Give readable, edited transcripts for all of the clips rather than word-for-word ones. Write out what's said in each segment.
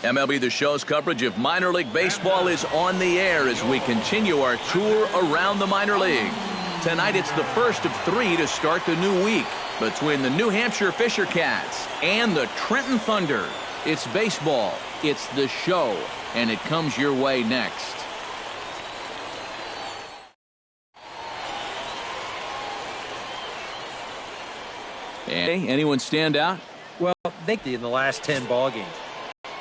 MLB The Show's coverage of minor league baseball is on the air as we continue our tour around the minor league. Tonight it's the first of 3 to start the new week between the New Hampshire Fisher Cats and the Trenton Thunder. It's baseball, it's the show, and it comes your way next. Hey, anyone stand out? Well, in the last 10 ball games.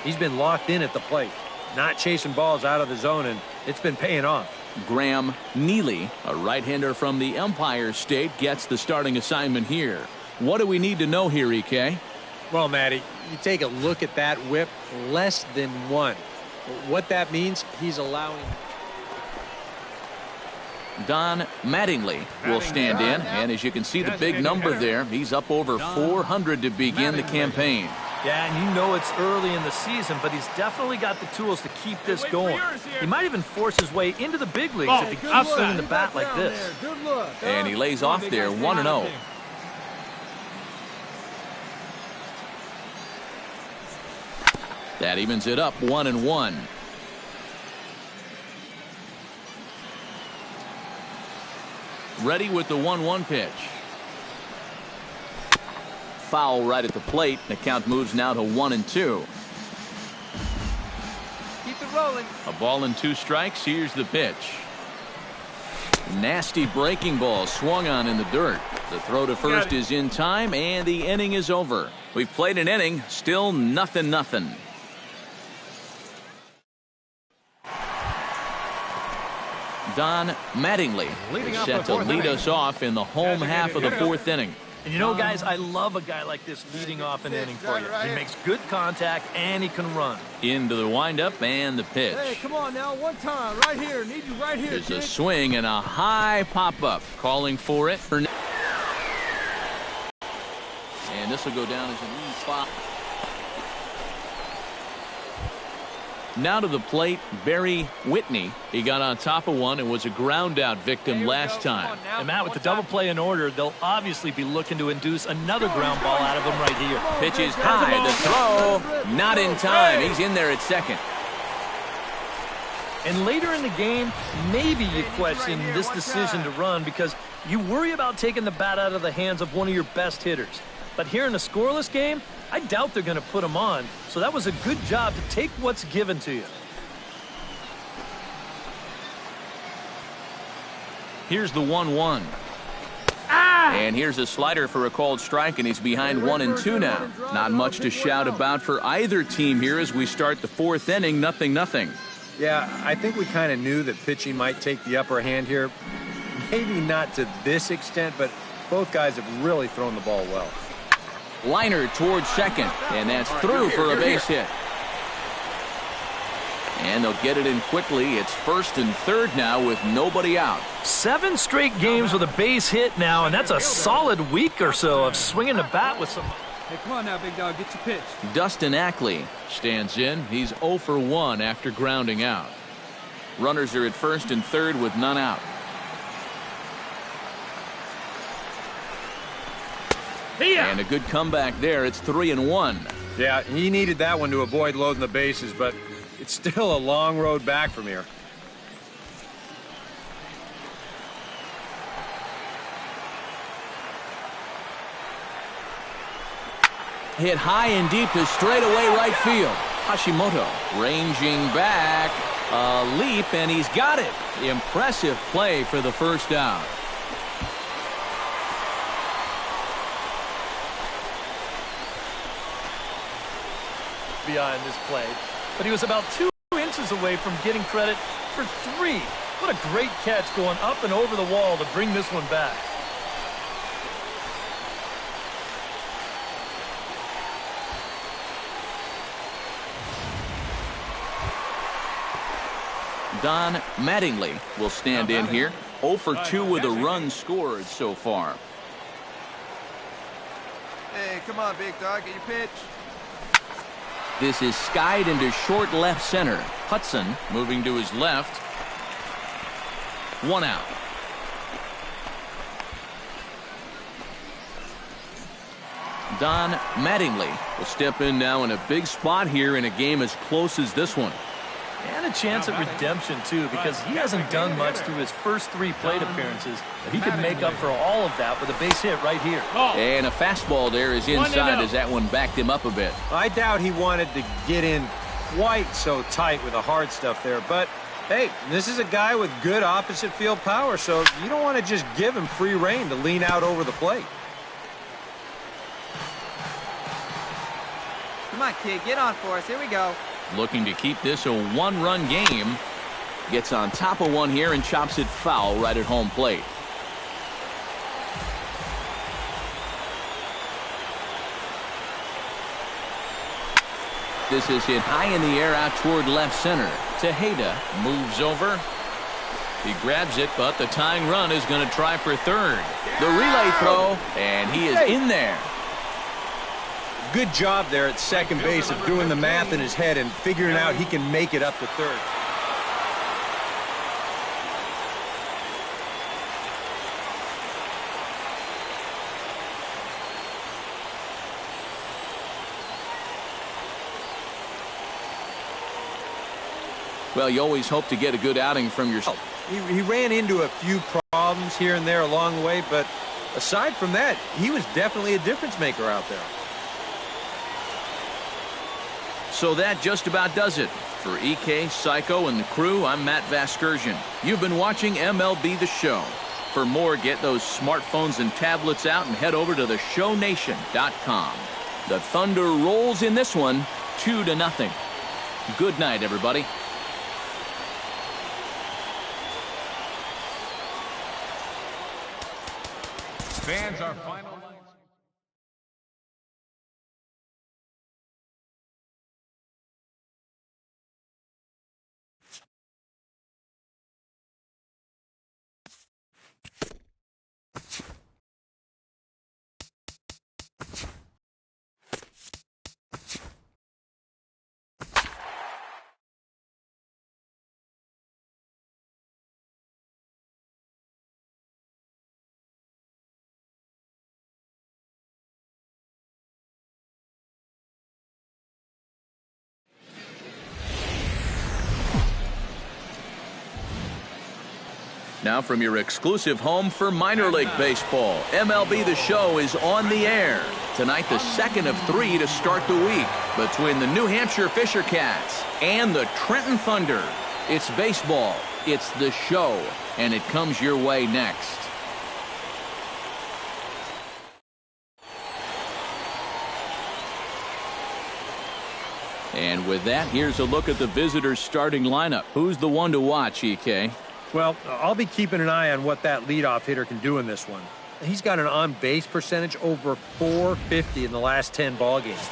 He's been locked in at the plate, not chasing balls out of the zone, and it's been paying off. Graham Neely, a right-hander from the Empire State, gets the starting assignment here. What do we need to know here, EK? Well, Matty, you take a look at that whip, less than 1. What that means, he's allowing... Don Mattingly will stand in, and as you can see the big number there, he's up over 400 to begin the campaign. Yeah, and you know it's early in the season, but he's definitely got the tools to keep this going. He might even force his way into the big leagues if he keeps swinging the bat like this. And he lays off there 1-0. That evens it up 1-1. Ready with the 1-1 pitch. Foul right at the plate. The count moves now to 1-2. Keep it rolling. A ball and 2 strikes. Here's the pitch. Nasty breaking ball swung on in the dirt. The throw to first is in time, and the inning is over. We've played an inning, still 0-0. Don Mattingly is set to lead us off in the home half of the 4th inning. And you know, guys, I love a guy like this leading off an inning for you. He makes good contact, and he can run. Into the windup and the pitch. Hey, come on now, one time, right here. Need you right here. There's a swing and a high pop-up. Calling for it. And this will go down as a lead spot. Now to the plate, Barry Whitney. He got on top of one and was a ground-out victim last time. And Matt, with the double play in order, they'll obviously be looking to induce another ground ball out of him right here. Pitch is high. The throw, not in time. He's in there at second. And later in the game, maybe you question this decision to run because you worry about taking the bat out of the hands of one of your best hitters. But here in a scoreless game, I doubt they're going to put him on. So that was a good job to take what's given to you. Here's the 1-1. And here's a slider for a called strike, and he's behind 1-2 now. Not much to shout about for either team here as we start the 4th inning, 0-0. Yeah, I think we kind of knew that pitching might take the upper hand here. Maybe not to this extent, but both guys have really thrown the ball well. Liner towards second, and that's through for a base hit. And they'll get it in quickly. It's 1st and 3rd now with nobody out. 7 straight games with a base hit now, and that's a solid week or so of swinging the bat with some... Hey, come on now, big dog. Get your pitch. Dustin Ackley stands in. He's 0 for 1 after grounding out. Runners are at 1st and 3rd with none out. And a good comeback there. It's 3-1. Yeah, he needed that one to avoid loading the bases, but it's still a long road back from here. Hit high and deep to straightaway right field. Hashimoto ranging back. A leap, and he's got it. Impressive play for the first out. Behind this play, but he was about 2 inches away from getting credit for 3. What a great catch going up and over the wall to bring this one back. Don Mattingly will stand in here. 0 for 2 with a run scored so far. Hey, come on, big dog, get your pitch. This is skied into short left center. Hudson moving to his left. 1 out. Don Mattingly will step in now in a big spot here in a game as close as this one. And a chance at redemption, too, because he hasn't done much through his first 3 plate appearances. But he could make up for all of that with a base hit right here. And a fastball there is inside as that one backed him up a bit. I doubt he wanted to get in quite so tight with the hard stuff there. But, hey, this is a guy with good opposite field power, so you don't want to just give him free rein to lean out over the plate. Come on, kid, get on for us. Here we go. Looking to keep this a 1-run game. Gets on top of one here and chops it foul right at home plate. This is hit high in the air out toward left center. Tejeda moves over. He grabs it, but the tying run is going to try for third. The relay throw, and he is in there. Good job there at second base of doing the math in his head and figuring out he can make it up to third. Well, you always hope to get a good outing from yourself. He ran into a few problems here and there along the way, but aside from that, he was definitely a difference maker out there. So that just about does it. For EK, Psycho, and the crew, I'm Matt Vasgersian. You've been watching MLB The Show. For more, get those smartphones and tablets out and head over to theshownation.com. The Thunder rolls in this one, 2-0. Good night, everybody. Fans are final. Now from your exclusive home for minor league baseball, MLB The Show is on the air. Tonight, the second of 3 to start the week between the New Hampshire Fisher Cats and the Trenton Thunder. It's baseball, it's The Show, and it comes your way next. And with that, here's a look at the visitors' starting lineup. Who's the one to watch, EK? Well, I'll be keeping an eye on what that leadoff hitter can do in this one. He's got an on-base percentage over .450 in the last 10 ball games.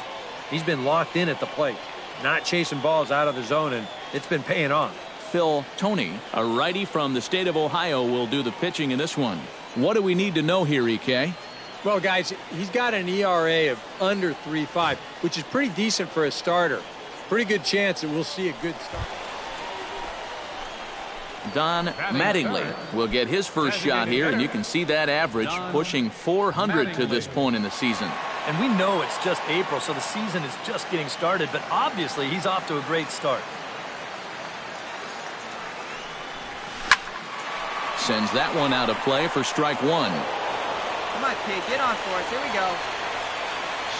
He's been locked in at the plate, not chasing balls out of the zone, and it's been paying off. Phil Toney, a righty from the state of Ohio, will do the pitching in this one. What do we need to know here, EK? Well, guys, he's got an ERA of under 3.5, which is pretty decent for a starter. Pretty good chance that we'll see a good start. Don Mattingly will get his first shot here, and you can see that average pushing 400 to this point in the season. And we know it's just April, so the season is just getting started, but obviously he's off to a great start. Sends that one out of play for strike one. Come on, kid, get on for us. Here we go.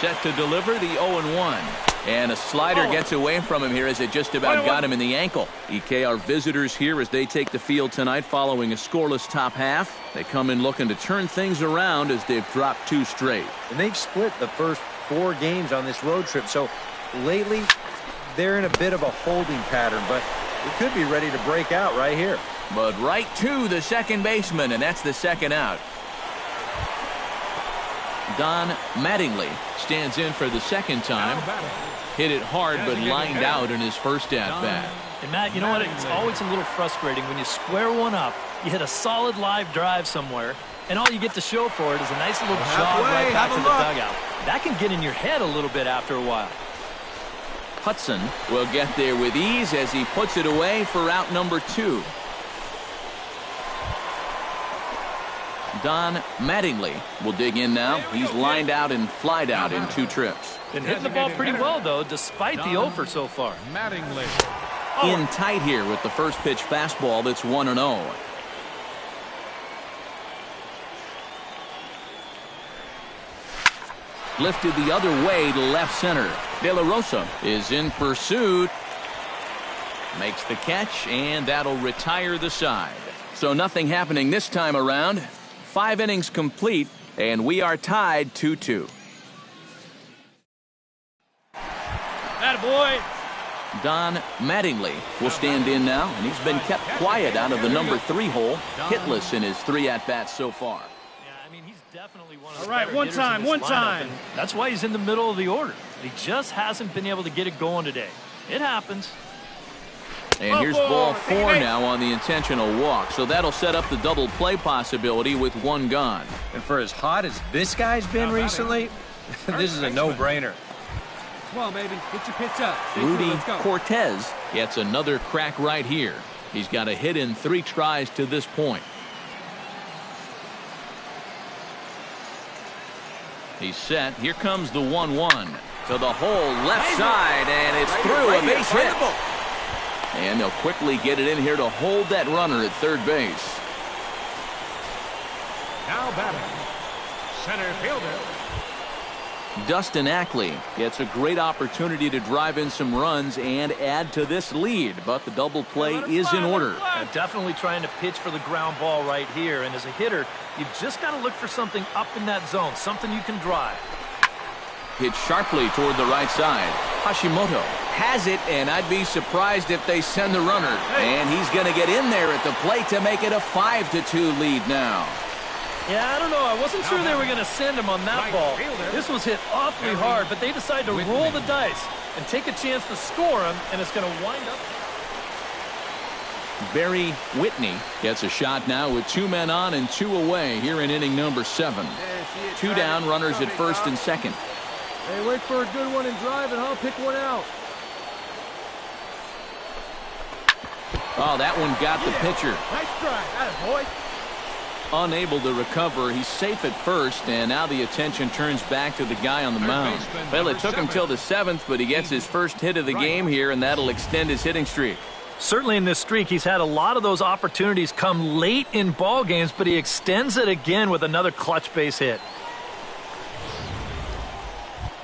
Set to deliver the 0-1. And a slider gets away from him here as it just about got him in the ankle. EK, our visitors here as they take the field tonight following a scoreless top half. They come in looking to turn things around as they've dropped 2 straight. And they've split the first 4 games on this road trip. So lately, they're in a bit of a holding pattern, but they could be ready to break out right here. But right to the second baseman, and that's the second out. Don Mattingly stands in for the second time. Hit it hard, but lined out in his first at-bat. And Matt, you know what? It's always a little frustrating when you square one up, you hit a solid live drive somewhere, and all you get to show for it is a nice little jog right back to the dugout. That can get in your head a little bit after a while. Hudson will get there with ease as he puts it away for out number 2. Don Mattingly will dig in now. He's lined out and flied out in 2 trips. Been hitting the ball pretty well, though, despite the offer so far. Mattingly. In tight here with the first pitch fastball that's 1-0. Lifted the other way to left center. De La Rosa is in pursuit. Makes the catch, and that'll retire the side. So nothing happening this time around. 5 innings complete, and we are tied 2-2. Attaboy. Don Mattingly will stand in now, and he's been kept quiet out of the number 3 hole. Hitless in his 3 at-bats so far. He's definitely one of the All right, better one hitters in time, this one lineup, time. and that's why he's in the middle of the order. He just hasn't been able to get it going today. It happens. And here's ball 4 now on the intentional walk. So that'll set up the double play possibility with 1 gone. And for as hot as this guy's been recently, this is a no-brainer. Come on, baby. Get your pitch up. Stay cool, Rudy let's go. Cortez gets another crack right here. He's got a hit in 3 tries to this point. He's set. Here comes the 1-1 to the hole left side, and it's through a base hit. And they'll quickly get it in here to hold that runner at third base. Now batting. Center fielder. Dustin Ackley gets a great opportunity to drive in some runs and add to this lead, but the double play is in order. Definitely trying to pitch for the ground ball right here, and as a hitter, you've just got to look for something up in that zone, something you can drive. Hit sharply toward the right side. Hashimoto has it, and I'd be surprised if they send the runner. And he's going to get in there at the plate to make it a 5-2 lead now. Yeah, I don't know. I wasn't sure they were going to send him on that ball. This was hit awfully hard, but they decided to roll the dice and take a chance to score him, and it's going to wind up. Barry Whitney gets a shot now with 2 men on and 2 away here in inning number 7. 2 down, runners at first and second. Hey, wait for a good one and drive, and I'll pick one out. Oh, that one got the pitcher. Nice drive. Attaboy. Unable to recover. He's safe at first, and now the attention turns back to the guy on the mound. Well, it took him till the 7th, but he gets his first hit of the game here, and that'll extend his hitting streak. Certainly in this streak, he's had a lot of those opportunities come late in ball games, but he extends it again with another clutch base hit.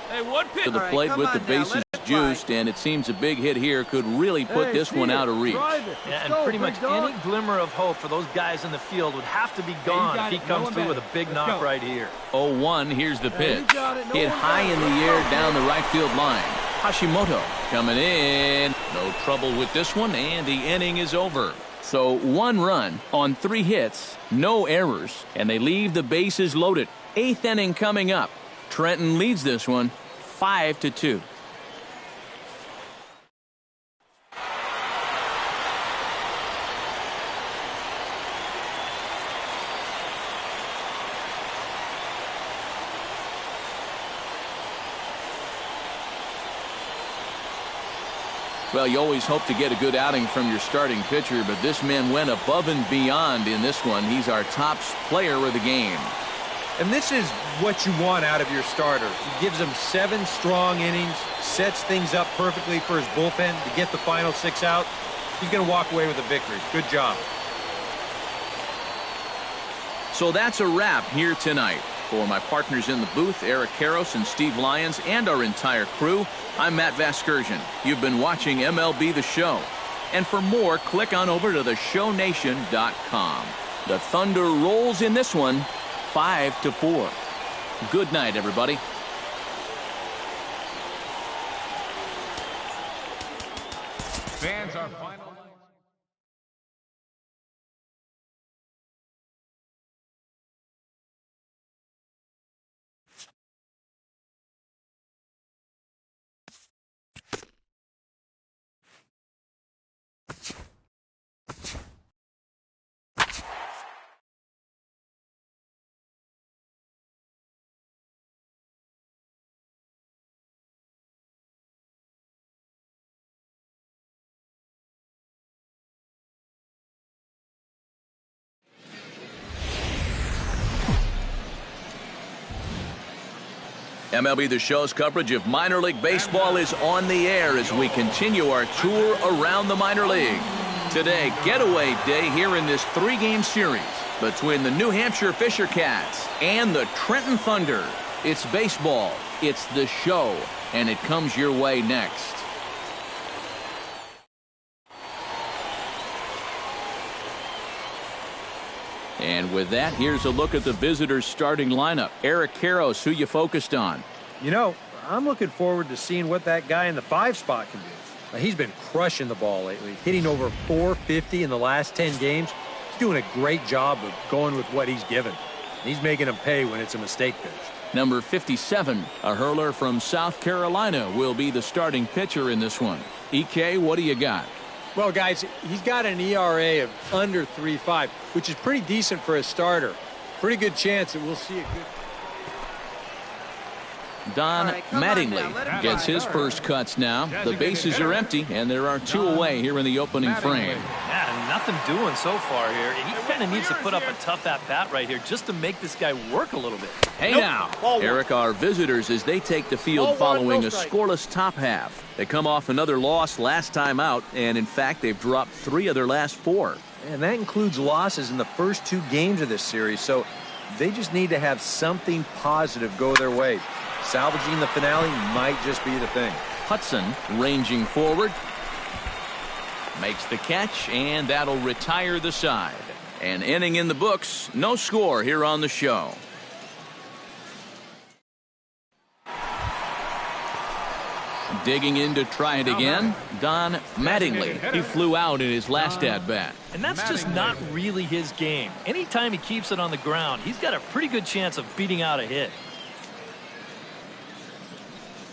Hey, one pitch. To the plate with the bases juiced, and it seems a big hit here could really put this one out of reach. Yeah, and pretty much any glimmer of hope for those guys in the field would have to be gone if he comes through with a big knock right here. 0-1, here's the pitch. Hit high in the air down the right field line. Hashimoto coming in. No trouble with this one, and the inning is over. So 1 run on 3 hits, no errors, and they leave the bases loaded. 8th inning coming up. Trenton leads this one 5-2. Well, you always hope to get a good outing from your starting pitcher, but this man went above and beyond in this one. He's our top player of the game. And this is what you want out of your starter. He gives them 7 strong innings, sets things up perfectly for his bullpen to get the final 6 out. He's going to walk away with a victory. Good job. So that's a wrap here tonight. For my partners in the booth, Eric Karros and Steve Lyons, and our entire crew, I'm Matt Vasgersian. You've been watching MLB The Show. And for more, click on over to theshownation.com. The Thunder rolls in this one 5-4. Good night, everybody. Fans are final. MLB The Show's coverage of minor league baseball is on the air as we continue our tour around the minor league. Today, getaway day here in this 3-game series between the New Hampshire Fisher Cats and the Trenton Thunder. It's baseball, it's the show, and it comes your way next. And with that, here's a look at the visitors' starting lineup. Eric Karros, who you focused on? You know, I'm looking forward to seeing what that guy in the 5 spot can do. Now, he's been crushing the ball lately, hitting over 450 in the last 10 games. He's doing a great job of going with what he's given. He's making them pay when it's a mistake pitch. Number 57, a hurler from South Carolina, will be the starting pitcher in this one. EK, what do you got? Well, guys, he's got an ERA of under 3.5, which is pretty decent for a starter. Pretty good chance that we'll see a good... Don Mattingly gets his first cuts now. The bases are empty, and there are 2 away here in the opening frame. Yeah, nothing doing so far here. He kind of needs to put up a tough at-bat right here just to make this guy work a little bit. Hey now, Eric, our visitors as they take the field following a scoreless top half. They come off another loss last time out, and in fact, they've dropped 3 of their last 4. And that includes losses in the first 2 games of this series, so they just need to have something positive go their way. Salvaging the finale might just be the thing. Hudson ranging forward. Makes the catch, and that'll retire the side. An inning in the books. No score here on the show. Digging in to try it again, Don Mattingly. He flew out in his last at-bat. And that's just not really his game. Anytime he keeps it on the ground, he's got a pretty good chance of beating out a hit.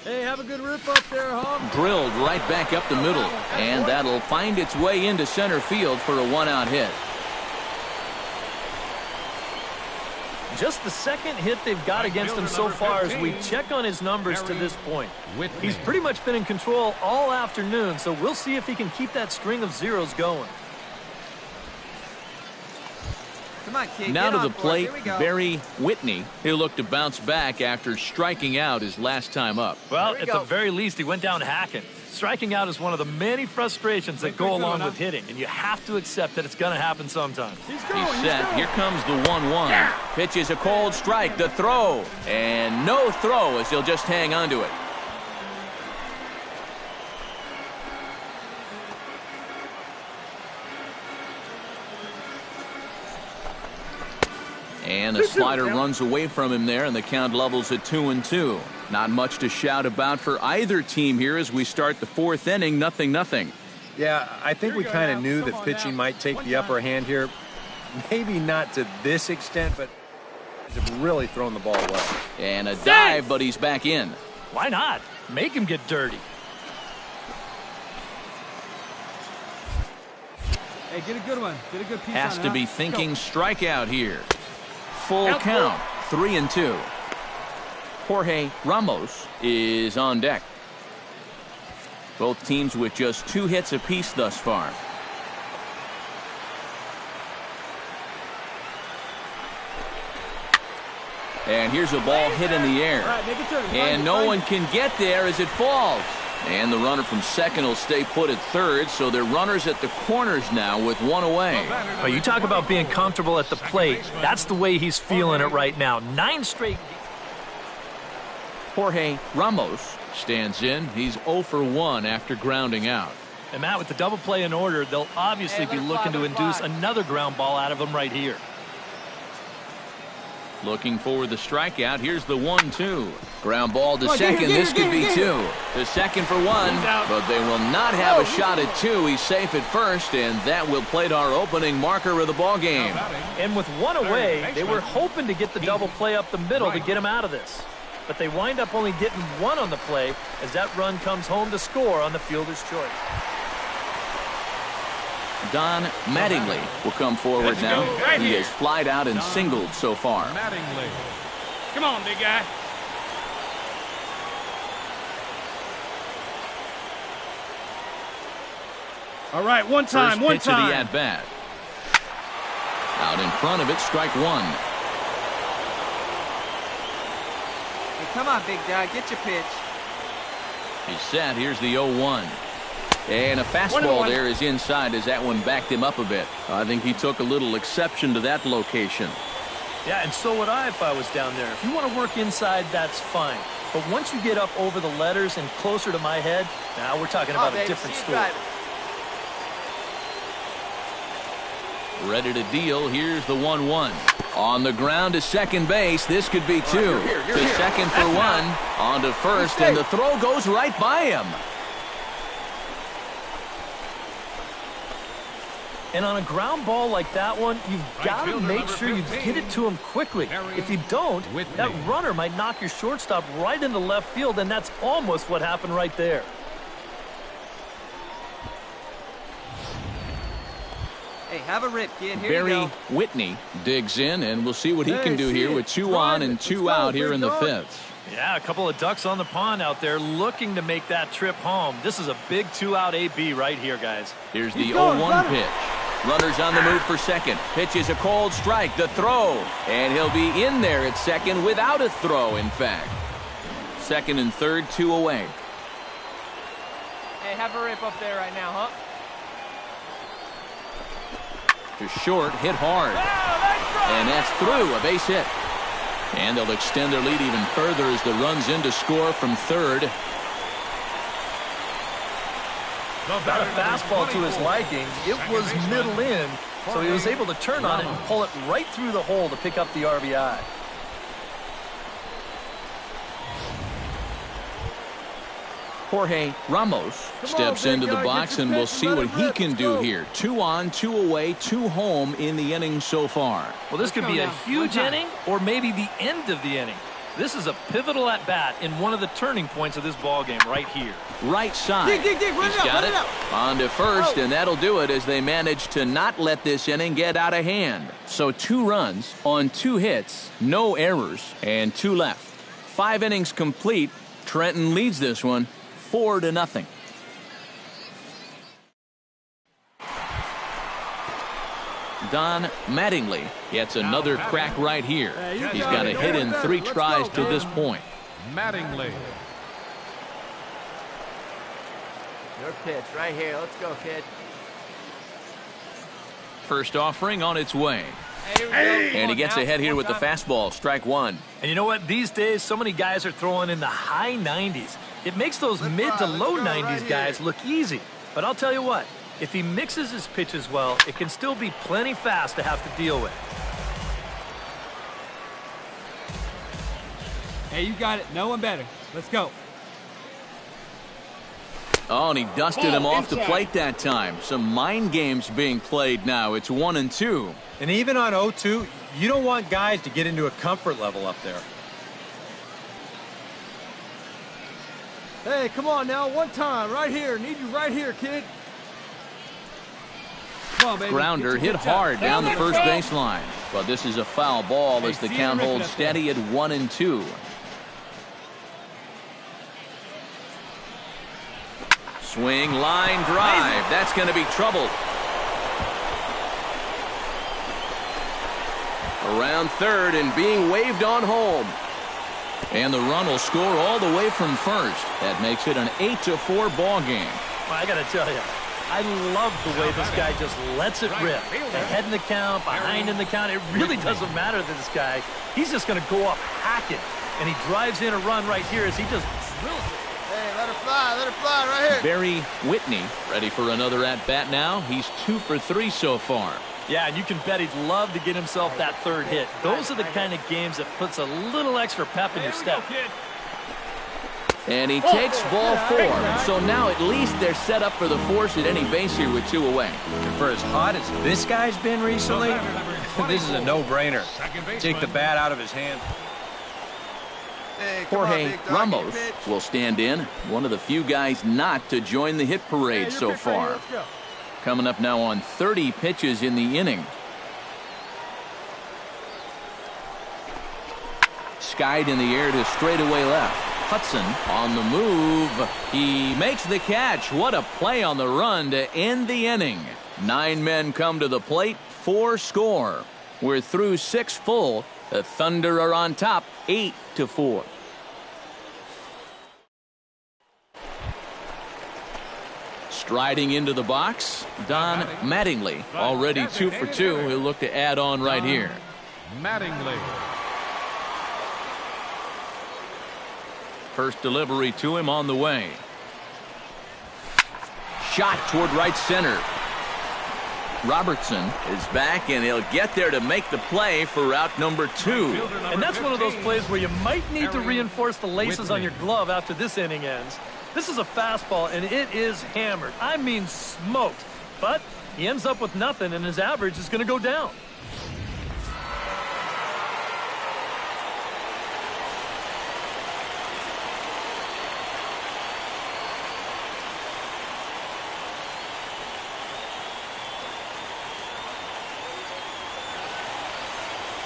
Hey, have a good rip up there, Hum. Drilled right back up the middle, and that'll find its way into center field for a 1-out hit. Just the second hit they've got against him so far as we check on his numbers to this point. He's pretty much been in control all afternoon, so we'll see if he can keep that string of zeros going. Come on, kid. Now to the plate, Here we go. Barry Whitney. He'll look to bounce back after striking out his last time up. Well, at the very least, he went down hacking. Striking out is one of the many frustrations that go along with hitting, and you have to accept that it's going to happen sometimes. He's set. Here comes the 1-1. Pitch is a cold strike. The throw. And no throw as he'll just hang on to it. And a slider runs away from him there, and the count levels at 2-2. Not much to shout about for either team here as we start the 4th inning, 0-0. Yeah, I think we kind of knew that pitching might take the upper hand here. Maybe not to this extent, but they've really thrown the ball well. And a dive, but he's back in. Why not? Make him get dirty. Hey, get a good one. Get a good piece Has on to it, be huh? thinking strikeout here. Full count, 3-2. Jorge Ramos is on deck. Both teams with just 2 hits apiece thus far. And here's a ball hit in the air. And no one can get there as it falls. And the runner from second will stay put at third, so they're runners at the corners now with 1 away. But you talk about being comfortable at the plate. That's the way he's feeling it right now. 9 straight. Jorge Ramos stands in. He's 0 for 1 after grounding out. And Matt, with the double play in order, they'll obviously be looking to induce another ground ball out of him right here. Looking for the strikeout. Here's the 1-2. Ground ball to second. This could be 2. The second for 1, but they will not have a shot at 2. He's safe at first, and that will plate our opening marker of the ball game. And with 1 away, they were hoping to get the double play up the middle to get him out of this. But they wind up only getting 1 on the play as that run comes home to score on the fielder's choice. Don Mattingly will come forward now. He has flied out and singled so far. Mattingly. Come on, big guy. All right, one time, First one pitch of time. the at-bat. Out in front of it, strike 1. Hey, come on, big guy. Get your pitch. He's set. Here's the 0-1. And a fastball there is inside as that one backed him up a bit. I think he took a little exception to that location. Yeah, and so would I if I was down there. If you want to work inside, that's fine. But once you get up over the letters and closer to my head, now we're talking about a different story. Ready to deal. Here's the 1-1. On the ground to second base. This could be two. To second for one. On to first, and the throw goes right by him. And on a ground ball like that one, you've got to make sure you get it to him quickly. If you don't, that runner might knock your shortstop right into left field, and that's almost what happened right there. Hey, have a rip, kid. Here Barry you go. Whitney digs in, and we'll see what he can do here with 2 on and 2 out here in the 5th. Yeah, a couple of ducks on the pond out there looking to make that trip home. This is a big 2-out AB right here, guys. Here's the 0-1 pitch. Runners on the move for second. Pitch is a cold strike. The throw. And he'll be in there at second without a throw, in fact. Second and third, 2 away. Hey, have a rip up there right now, huh? To short, hit hard. And that's through, a base hit. And they'll extend their lead even further as the run's in to score from third. Got a fastball to his liking. It was middle in, so he was able to turn on it and pull it right through the hole to pick up the RBI. Jorge Ramos steps into the box, and we'll see what he can do here. 2 on, 2 away, 2 home in the inning so far. Well, this could be a huge inning or maybe the end of the inning. This is a pivotal at-bat in one of the turning points of this ball game right here. Right side. He's got it. On to first, and that'll do it as they manage to not let this inning get out of hand. So 2 runs on 2 hits, no errors, and 2 left. 5 innings complete. Trenton leads this one 4-0. Don Mattingly gets another crack right here. He's got a hit in 3 tries to this point. Mattingly. Your pitch right here. Let's go, kid. First offering on its way. Hey, and he gets ahead here with the fastball. Strike 1. And you know what? These days, so many guys are throwing in the high 90s. It makes those mid to low 90s guys look easy. But I'll tell you what, if he mixes his pitches well, it can still be plenty fast to have to deal with. Hey, you got it. No one better. Let's go. Oh, and he dusted him off the plate that time. Some mind games being played now. It's 1-2. And even on 0-2, you don't want guys to get into a comfort level up there. Hey, come on now. One time. Right here. Need you right here, kid. Come on, baby. Grounder hit hard down the first baseline. But this is a foul ball as the count holds steady at 1-2. Swing, line drive. That's going to be trouble. Around third and being waved on home. And the run will score all the way from first. That makes it an 8-4 ball game. Well, I got to tell you, I love the way this guy just lets it rip. Ahead in the count, behind in the count. It really doesn't matter to this guy. He's just going to go up hacking. And he drives in a run right here as he just drills it. Hey, let her fly right here. Barry Whitney ready for another at-bat now. He's 2 for 3 so far. Yeah, and you can bet he'd love to get himself that third hit. Those are the kind of games that puts a little extra pep in your step. And he takes ball 4. So now at least they're set up for the force at any base here with 2 away. And for as hot as this guy's been recently, this is a no-brainer. Take the bat out of his hand. Hey, Jorge Ramos will stand in. One of the few guys not to join the hit parade so far. Coming up now on 30 pitches in the inning. Skied in the air to straightaway left. Hudson on the move. He makes the catch. What a play on the run to end the inning. 9 men come to the plate, 4 score. We're through 6 full. The Thunder are on top, 8-4. Striding into the box, Don Mattingly. Already 2 for 2. He'll look to add on right here. Mattingly. First delivery to him on the way. Shot toward right center. Robertson is back, and he'll get there to make the play for route number 2. And that's one of those plays where you might need to reinforce the laces on your glove after this inning ends. This is a fastball, and it is hammered. I mean smoked. But he ends up with nothing, and his average is going to go down.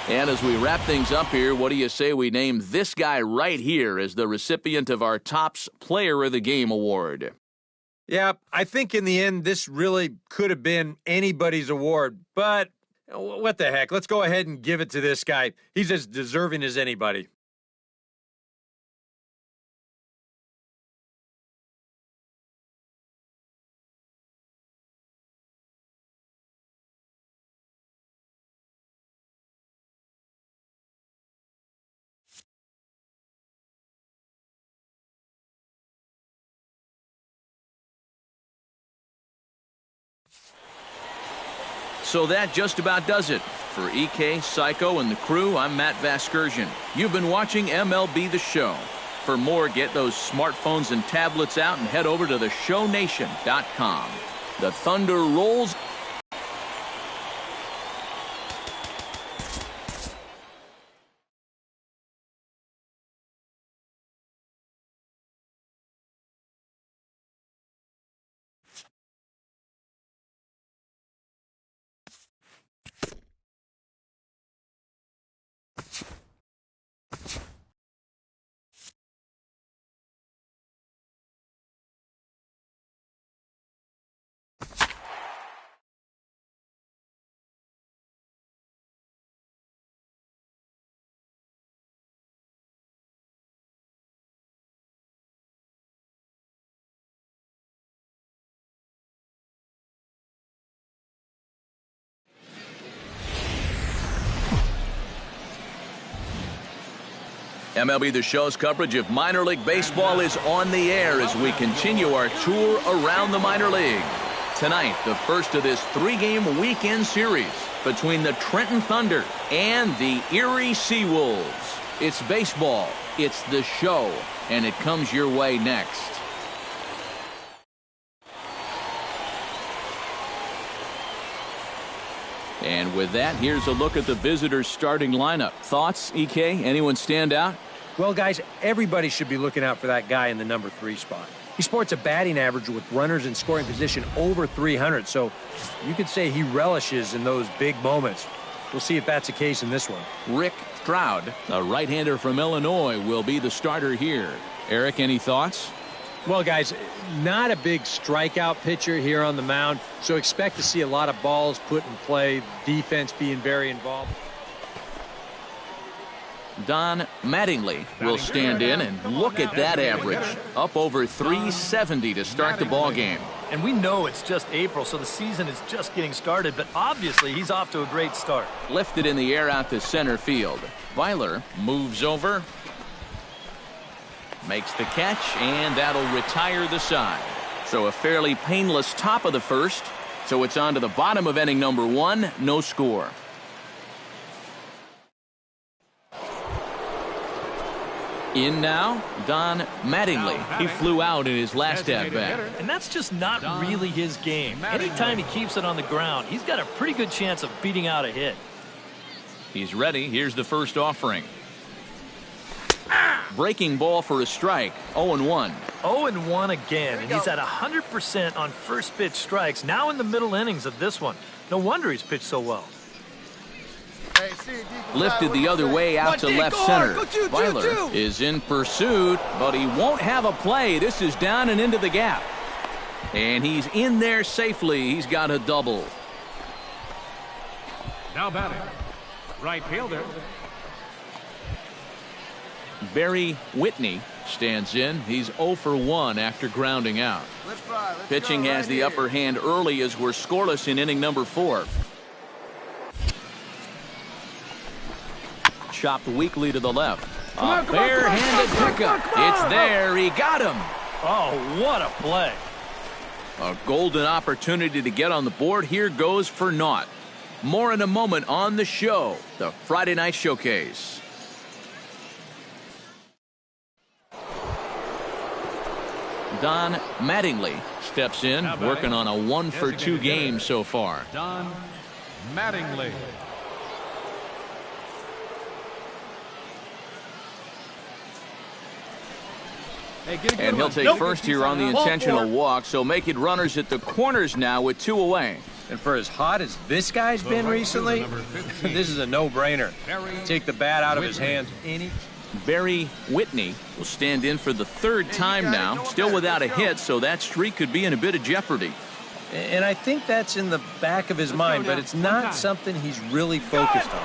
And as we wrap things up here, what do you say we name this guy right here as the recipient of our Topps Player of the Game award? Yeah, I think in the end, this really could have been anybody's award. But what the heck? Let's go ahead and give it to this guy. He's as deserving as anybody. So that just about does it. For EK, Psycho, and the crew, I'm Matt Vasgersian. You've been watching MLB The Show. For more, get those smartphones and tablets out and head over to theshownation.com. The Thunder rolls. MLB The Show's coverage of minor league baseball is on the air as we continue our tour around the minor league. Tonight, the first of this 3-game weekend series between the Trenton Thunder and the Erie Seawolves. It's baseball, it's the show, and it comes your way next. And with that, here's a look at the visitors' starting lineup. Thoughts, EK? Anyone stand out? Well, guys, everybody should be looking out for that guy in the number 3 spot. He sports a batting average with runners in scoring position over 300, so you could say he relishes in those big moments. We'll see if that's the case in this one. Rick Stroud, a right-hander from Illinois, will be the starter here. Eric, any thoughts? Well, guys, not a big strikeout pitcher here on the mound, so expect to see a lot of balls put in play, defense being very involved. Don Mattingly will stand in, and look at that average. Up over 370 to start the ball game. And we know it's just April, so the season is just getting started, but obviously he's off to a great start. Lifted in the air out to center field. Weiler moves over. Makes the catch, and that'll retire the side. So a fairly painless top of the first. So it's on to the bottom of inning number 1. No score. In now, Don Mattingly. He flew out in his last at-bat. And that's just not really his game. Anytime he keeps it on the ground, he's got a pretty good chance of beating out a hit. He's ready. Here's the first offering. Breaking ball for a strike. 0-1. 0-1 again, and he's at 100% on first pitch strikes, now in the middle innings of this one. No wonder he's pitched so well. Lifted the other way out to left center. Weiler is in pursuit, but he won't have a play. This is down and into the gap. And he's in there safely. He's got a double. Now batting, right fielder. Barry Whitney stands in. He's 0 for 1 after grounding out. spot. Let's Pitching go has right the here. upper hand early as we're scoreless in inning number 4. Chopped weakly to the left. A barehanded pickup. It's there. He got him. Oh, what a play. A golden opportunity to get on the board here goes for naught. More in a moment on the show, the Friday Night Showcase. Don Mattingly steps in, working on a 1-for-2 game so far. Don Mattingly. Hey, get a good And he'll one. take first here on the intentional walk, so make it runners at the corners now with 2 away. And for as hot as this guy's been recently, this is a no-brainer. Take the bat out of his hands. Barry Whitney will stand in for the 3rd time now, still without a hit, so that streak could be in a bit of jeopardy. And I think that's in the back of his mind, but it's not something he's really focused on.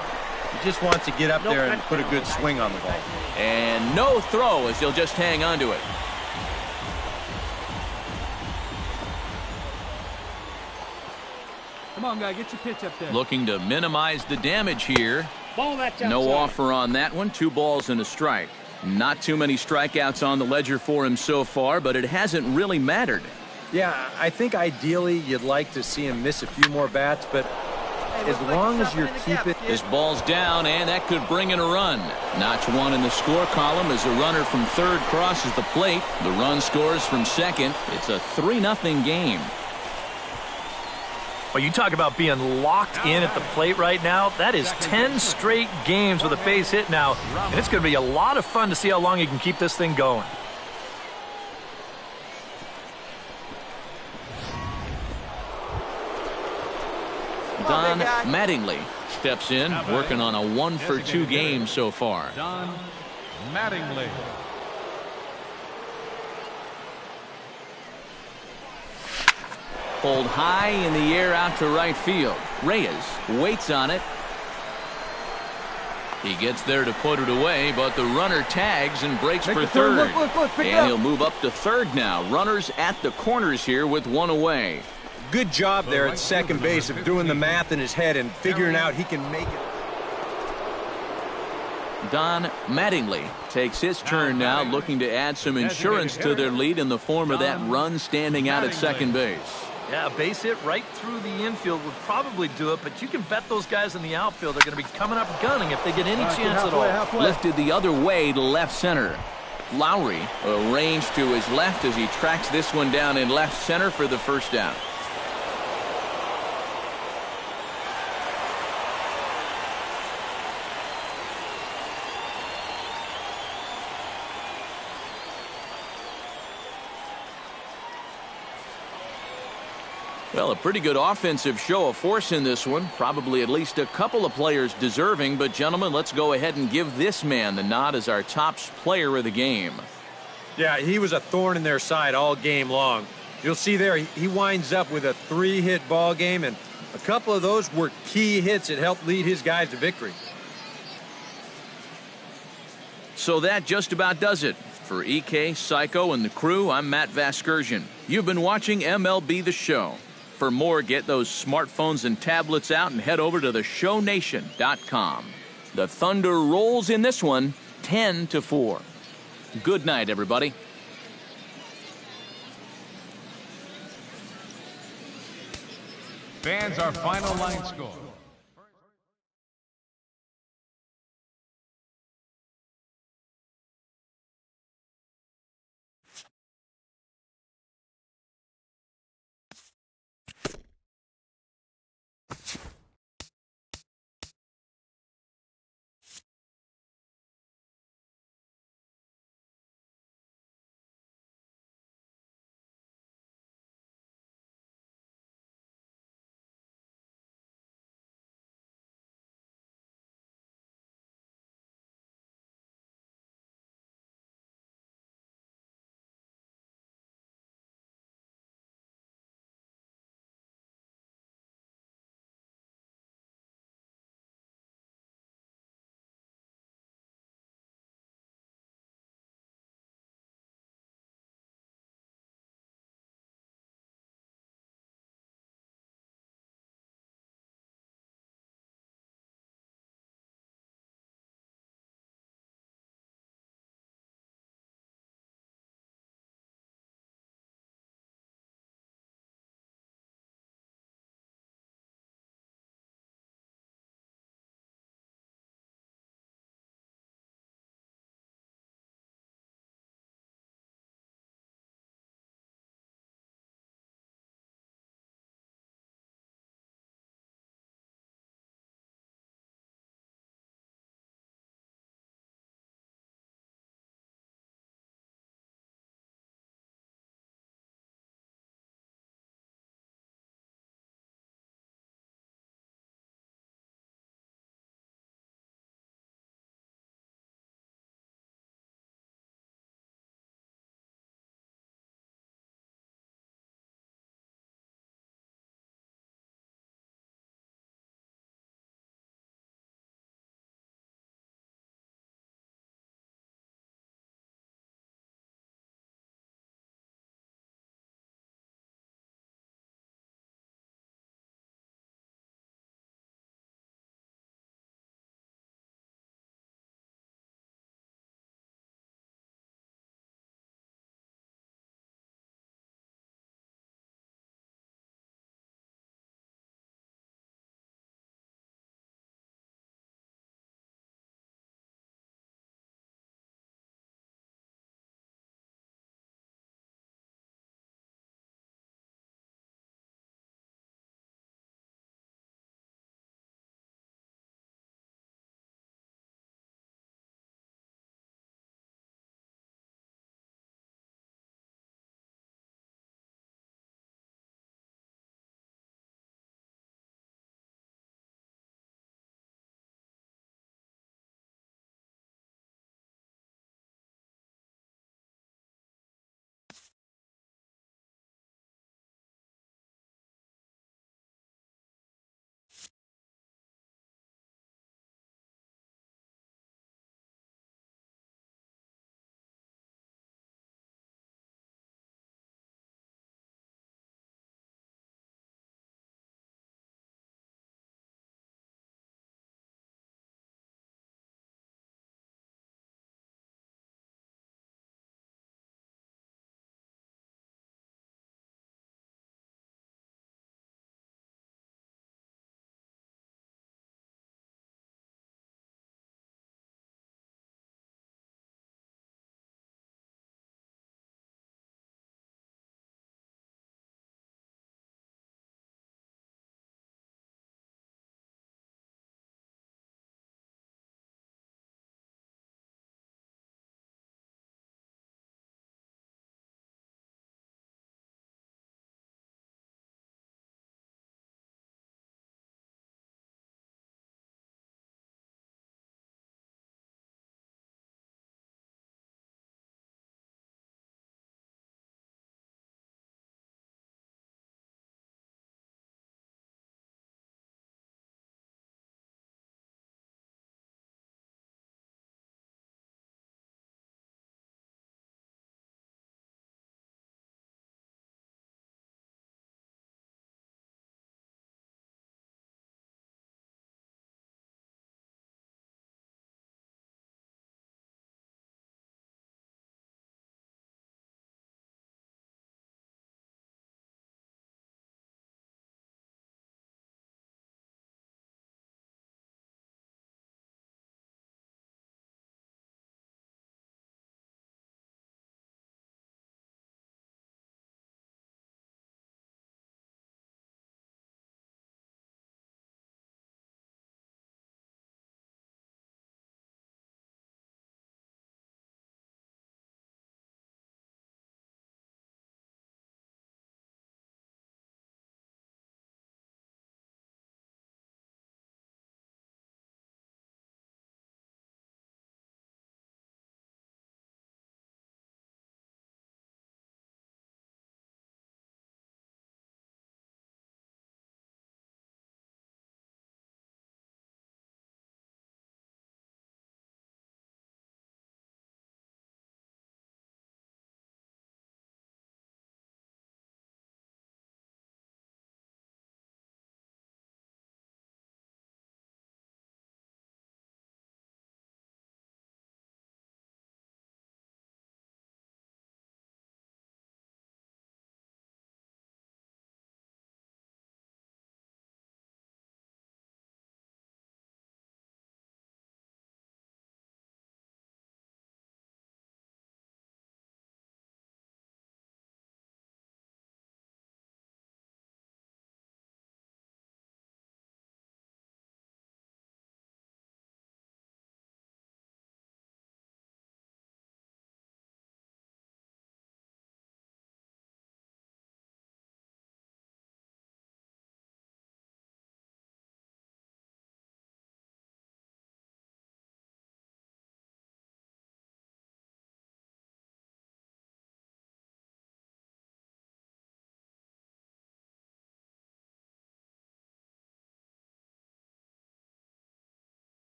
He just wants to get up there and put a good swing on the ball. And no throw as he'll just hang on to it. Come on, guy, get your pitch up there. Looking to minimize the damage here. No offer on that one. 2 balls and a strike. Not too many strikeouts on the ledger for him so far, but it hasn't really mattered. Yeah, I think ideally you'd like to see him miss a few more bats, but as long as you're keeping... This ball's down, and that could bring in a run. Notch 1 in the score column as a runner from 3rd crosses the plate. The run scores from 2nd. It's a 3-0 game. Well, you talk about being locked in at the plate right now. That is 10 straight games with a base hit now, and it's going to be a lot of fun to see how long he can keep this thing going. Don Mattingly steps in, working on a 1-for-2 game so far. Don Mattingly. Pulled high in the air out to right field. Reyes waits on it. He gets there to put it away, but the runner tags and breaks for 3rd. And he'll move up to 3rd now. Runners at the corners here with 1 away. Good job there at second base of doing the math in his head and figuring out he can make it. Don Mattingly takes his turn now, looking to add some insurance to their lead in the form of that run standing out at second base. Yeah, a base hit right through the infield would probably do it, but you can bet those guys in the outfield are going to be coming up gunning if they get any chance at all. Lifted the other way to left center. Lowry arranged to his left as he tracks this one down in left center for the first down. Well, a pretty good offensive show of force in this one. Probably at least a couple of players deserving. But, gentlemen, let's go ahead and give this man the nod as our top player of the game. Yeah, he was a thorn in their side all game long. You'll see there he winds up with a 3-hit ball game, and a couple of those were key hits that helped lead his guys to victory. So that just about does it. For EK, Psycho, and the crew, I'm Matt Vasgersian. You've been watching MLB The Show. For more, get those smartphones and tablets out and head over to theshownation.com. The Thunder rolls in this one 10-4. Good night, everybody. Fans, our final line score.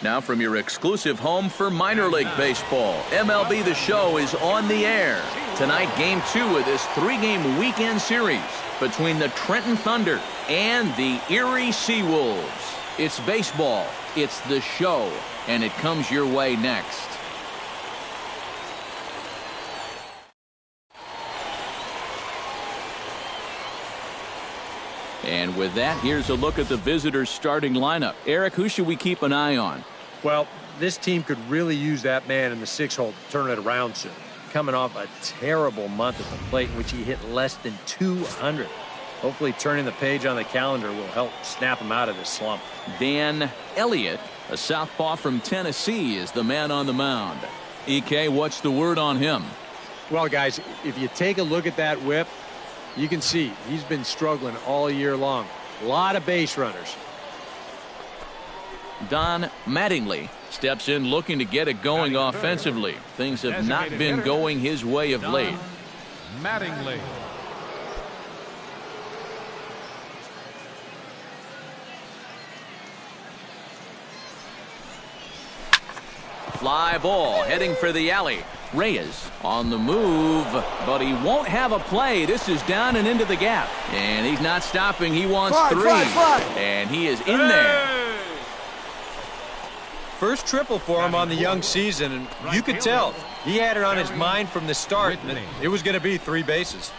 Now from your exclusive home for minor league baseball, MLB The Show is on the air. Tonight, Game 2 of this 3-game weekend series between the Trenton Thunder and the Erie Seawolves. It's baseball, it's The Show, and it comes your way next. And with that, here's a look at the visitors' starting lineup. Eric, who should we keep an eye on? Well, this team could really use that man in the 6-hole to turn it around soon. Coming off a terrible month at the plate in which he hit less than 200. Hopefully turning the page on the calendar will help snap him out of this slump. Dan Elliott, a southpaw from Tennessee, is the man on the mound. EK, what's the word on him? Well, guys, if you take a look at that whip, you can see he's been struggling all year long. A lot of base runners. Don Mattingly steps in looking to get it going offensively. Things have not been going his way of late. Mattingly. Fly ball heading for the alley. Reyes on the move, but he won't have a play. This is down and into the gap. And he's not stopping. He wants three. And he is in there. First triple for him on the young season, and you could tell he had it on his mind from the start that it was going to be 3 bases.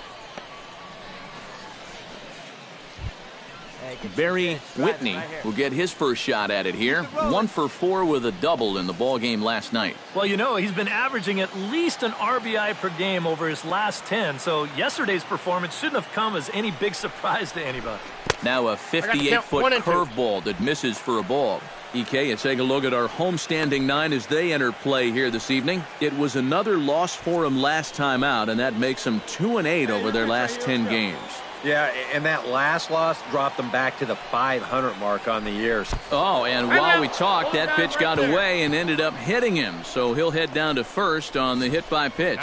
Barry Whitney will get his first shot at it here. 1 for 4 with a double in the ball game last night. Well, you know, he's been averaging at least an RBI per game over his last 10, so yesterday's performance shouldn't have come as any big surprise to anybody. Now a 58-foot curveball that misses for a ball. EK, let's take a look at our homestanding 9 as they enter play here this evening. It was another loss for them last time out, and that makes them 2-8 over their last 10 games. Yeah, and that last loss dropped them back to the 500 mark on the year. Oh, and while we talked, that pitch got away and ended up hitting him. So he'll head down to first on the hit by pitch.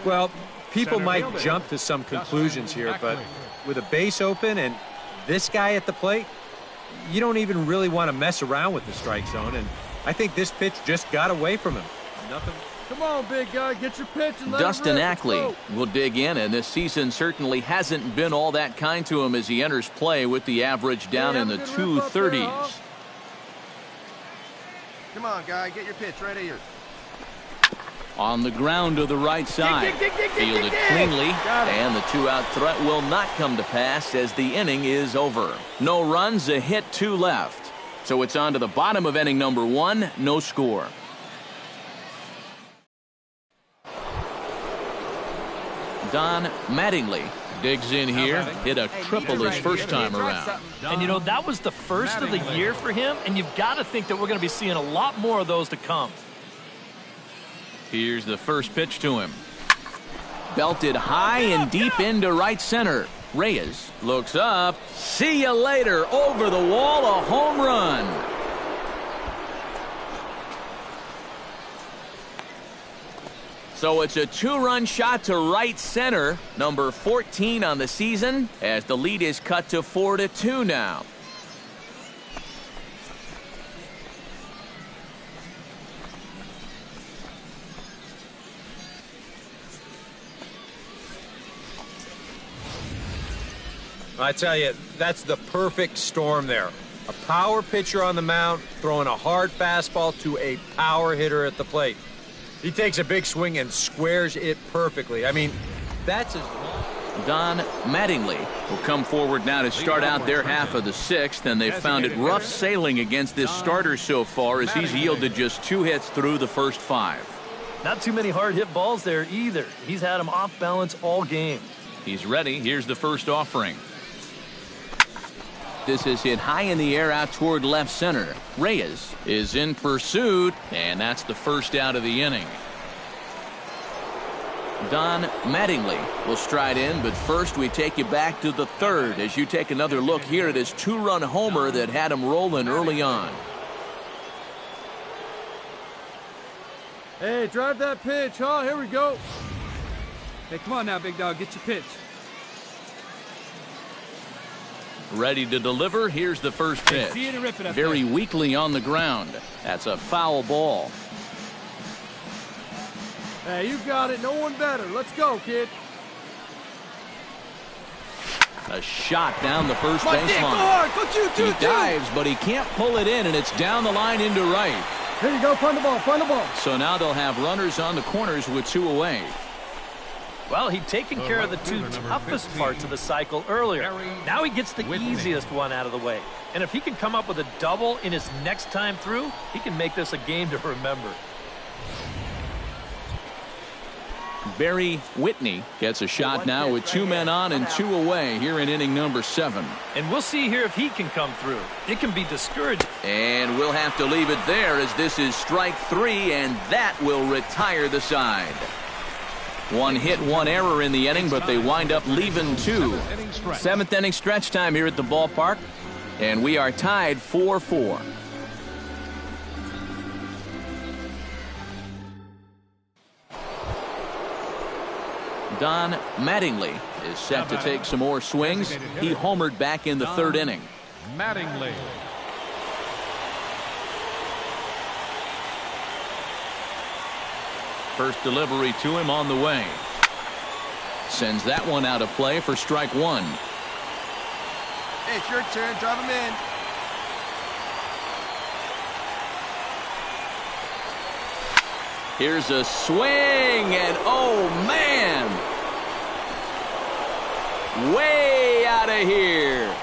Well, people might jump to some conclusions here, but with a base open and this guy at the plate, you don't even really want to mess around with the strike zone. And I think this pitch just got away from him. Nothing. Come on, big guy, get your pitch and let Dustin it rip. Ackley will dig in, and this season certainly hasn't been all that kind to him as he enters play with the average down in the 230s. Come on, guy, get your pitch right here. On the ground to the right side. Fielded cleanly, and the 2-out threat will not come to pass as the inning is over. No runs, a hit, 2 left. So it's on to the bottom of inning number 1, no score. Don Mattingly digs in here, hit a triple his first time around. And you know, that was the first of the year for him, and you've got to think that we're going to be seeing a lot more of those to come. Here's the first pitch to him. Belted high and deep into right center. Reyes looks up. See you later. Over the wall, a home run. So it's a 2-run shot to right center, number 14 on the season, as the lead is cut to 4-2 now. I tell you, that's the perfect storm there. A power pitcher on the mound throwing a hard fastball to a power hitter at the plate. He takes a big swing and squares it perfectly. I mean, that's as... Don Mattingly will come forward now to start out their half of the 6th, and they've found it rough sailing against this starter so far as he's yielded just 2 hits through the first 5. Not too many hard hit balls there either. He's had them off balance all game. He's ready. Here's the first offering. This is hit high in the air out toward left center. Reyes is in pursuit, and that's the first out of the inning. Don Mattingly will stride in, but first we take you back to the 3rd as you take another look here at his 2-run homer that had him rolling early on. Hey, drive that pitch, huh? Here we go. Hey, come on now, big dog. Get your pitch. Ready to deliver. Here's the first pitch. Very weakly on the ground. That's a foul ball. Hey, you got it. No one better. Let's go, kid. A shot down the first Go baseline. hard. Go two. He dives, but he can't pull it in, and it's down the line into right. Here you go. Find the ball. Find the ball. So now they'll have runners on the corners with 2 away. Well, he'd taken care of the 2 toughest parts of the cycle earlier. Now he gets the easiest one out of the way. And if he can come up with a double in his next time through, he can make this a game to remember. Barry Whitney gets a shot now with 2 men on and 2 away here in inning number 7. And we'll see here if he can come through. It can be discouraging. And we'll have to leave it there as this is strike 3, and that will retire the side. 1 hit, 1 error in the inning, but they wind up leaving 2. 7th inning stretch time here at the ballpark, and we are tied 4-4. Don Mattingly is set to take some more swings. He homered back in the 3rd inning. Mattingly. First delivery to him on the way. Sends that one out of play for strike 1. Hey, it's your turn. Drive him in. Here's a swing, and oh man! Way out of here.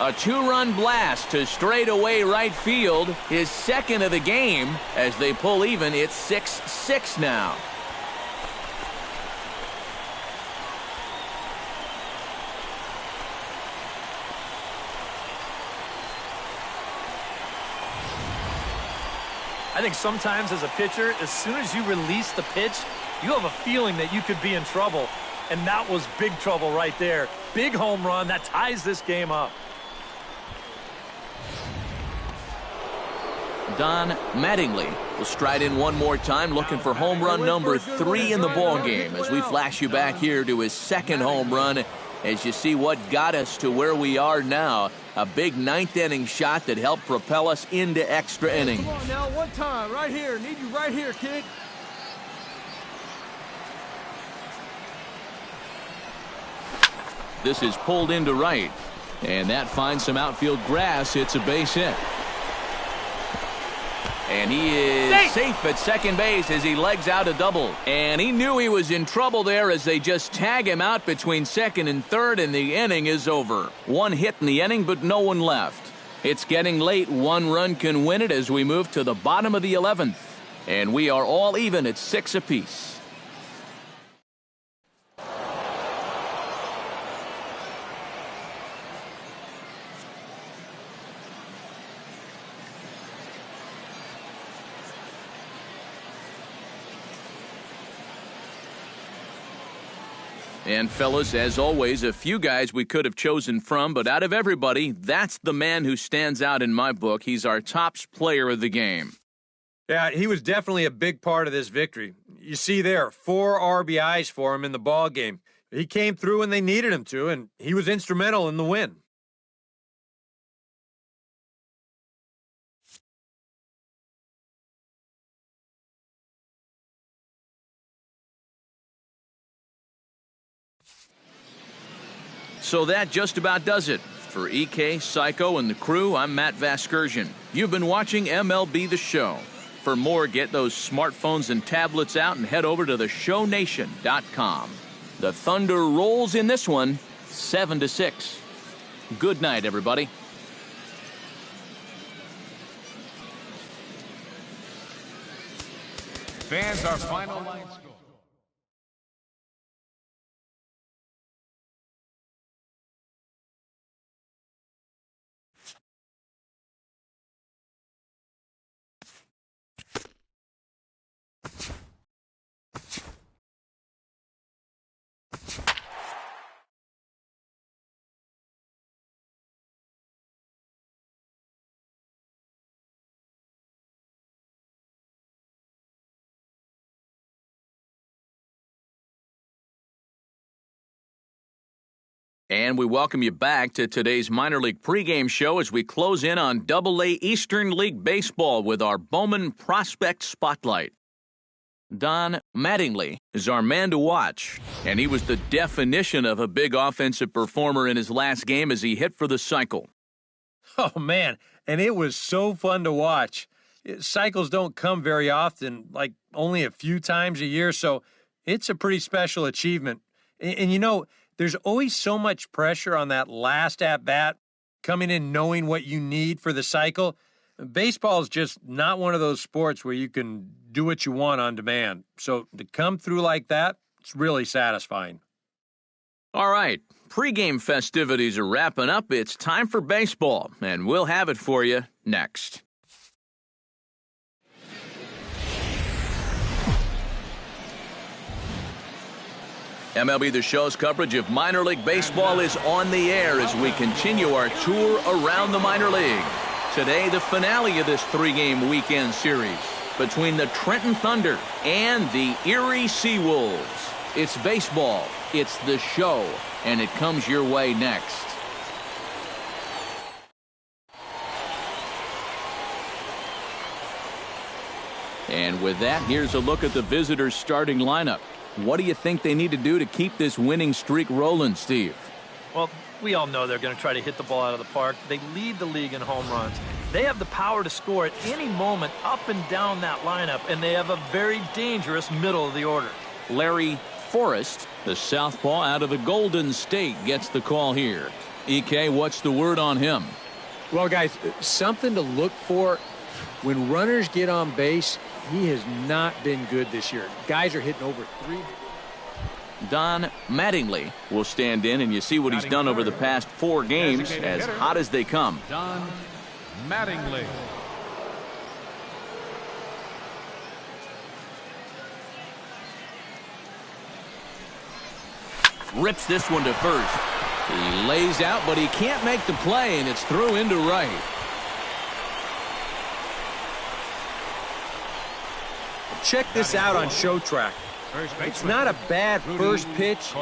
A 2-run blast to straightaway right field, his 2nd of the game. As they pull even, it's 6-6 now. I think sometimes as a pitcher, as soon as you release the pitch, you have a feeling that you could be in trouble. And that was big trouble right there. Big home run that ties this game up. Don Mattingly will stride in one more time, looking for home run number 3 in the ball game as we flash you back here to his 2nd home run as you see what got us to where we are now. A big 9th inning shot that helped propel us into extra innings. Come on now, one time. Right here. Need you right here, kid. This is pulled into right, and that finds some outfield grass. It's a base hit. And he is safe at second base as he legs out a double. And he knew he was in trouble there as they just tag him out between 2nd and 3rd, and the inning is over. 1 hit in the inning, but no one left. It's getting late. 1 run can win it as we move to the bottom of the 11th. And we are all even at 6 apiece. And fellas, as always, a few guys we could have chosen from, but out of everybody, that's the man who stands out in my book. He's our top player of the game. Yeah, he was definitely a big part of this victory. You see there, 4 RBIs for him in the ball game. He came through when they needed him to, and he was instrumental in the win. So that just about does it. For EK, Psycho, and the crew, I'm Matt Vasgersian. You've been watching MLB The Show. For more, get those smartphones and tablets out and head over to theshownation.com. The Thunder rolls in this one, 7-6. Good night, everybody. Fans, our final line score. And we welcome you back to today's minor league pregame show as we close in on Double-A Eastern League Baseball with our Bowman Prospect Spotlight. Don Mattingly is our man to watch, and he was the definition of a big offensive performer in his last game as he hit for the cycle. Oh, man, and it was so fun to watch. Cycles don't come very often, like only a few times a year, so it's a pretty special achievement. And you know, there's always so much pressure on that last at-bat, coming in knowing what you need for the cycle. Baseball is just not one of those sports where you can do what you want on demand. So to come through like that, it's really satisfying. All right, pregame festivities are wrapping up. It's time for baseball, and we'll have it for you next. MLB The Show's coverage of minor league baseball is on the air as we continue our tour around the minor league. Today, the finale of this three-game weekend series between the Trenton Thunder and the Erie Seawolves. It's baseball, it's the show, and it comes your way next. And with that, here's a look at the visitors' starting lineup. What do you think they need to do to keep this winning streak rolling, Steve? Well, we all know they're going to try to hit the ball out of the park. They lead the league in home runs. They have the power to score at any moment up and down that lineup, and they have a very dangerous middle of the order. Larry Forrest, the southpaw out of the Golden State, gets the call here. EK, what's the word on him? Well, guys, something to look for. When runners get on base, he has not been good this year. Guys are hitting over 3. Don Mattingly will stand in, and you see what he's done over the past 4 games, as hot as they come. Don Mattingly. Rips this one to first. He lays out, but he can't make the play, and it's through into right. Check this out on Show Track. It's not a bad first pitch.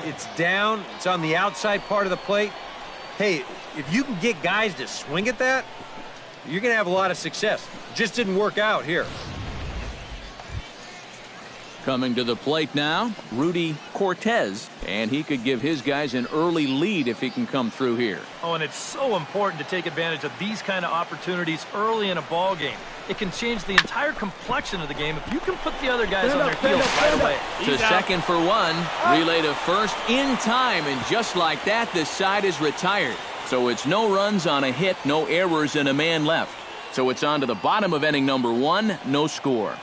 It's down. It's on the outside part of the plate. Hey, if you can get guys to swing at that, you're going to have a lot of success. Just didn't work out here. Coming to the plate now, Rudy Cortez, and he could give his guys an early lead if he can come through here. Oh, and it's so important to take advantage of these kind of opportunities early in a ball game. It can change the entire complexion of the game if you can put the other guys on their heels right away. To second for one, relay to first in time, and just like that, this side is retired. So it's no runs on a hit, no errors, and a man left. So it's on to the bottom of inning number 1, no score.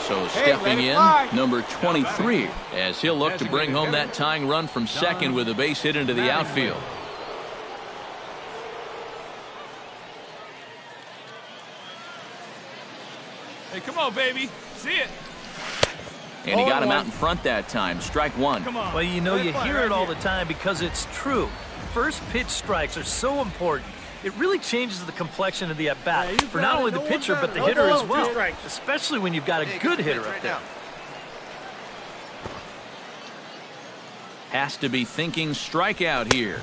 So stepping in, number 23, as he'll look to bring home that tying run from second with a base hit into the outfield. Hey, come on, baby. See it. And he got him out in front that time. Strike 1. Come on. Well, you know, you hear it all the time because it's true. First pitch strikes are so important. It really changes the complexion of the at-bat for not only the pitcher but the hitter as well, especially when you've got a good hitter up there. Has to be thinking strikeout here.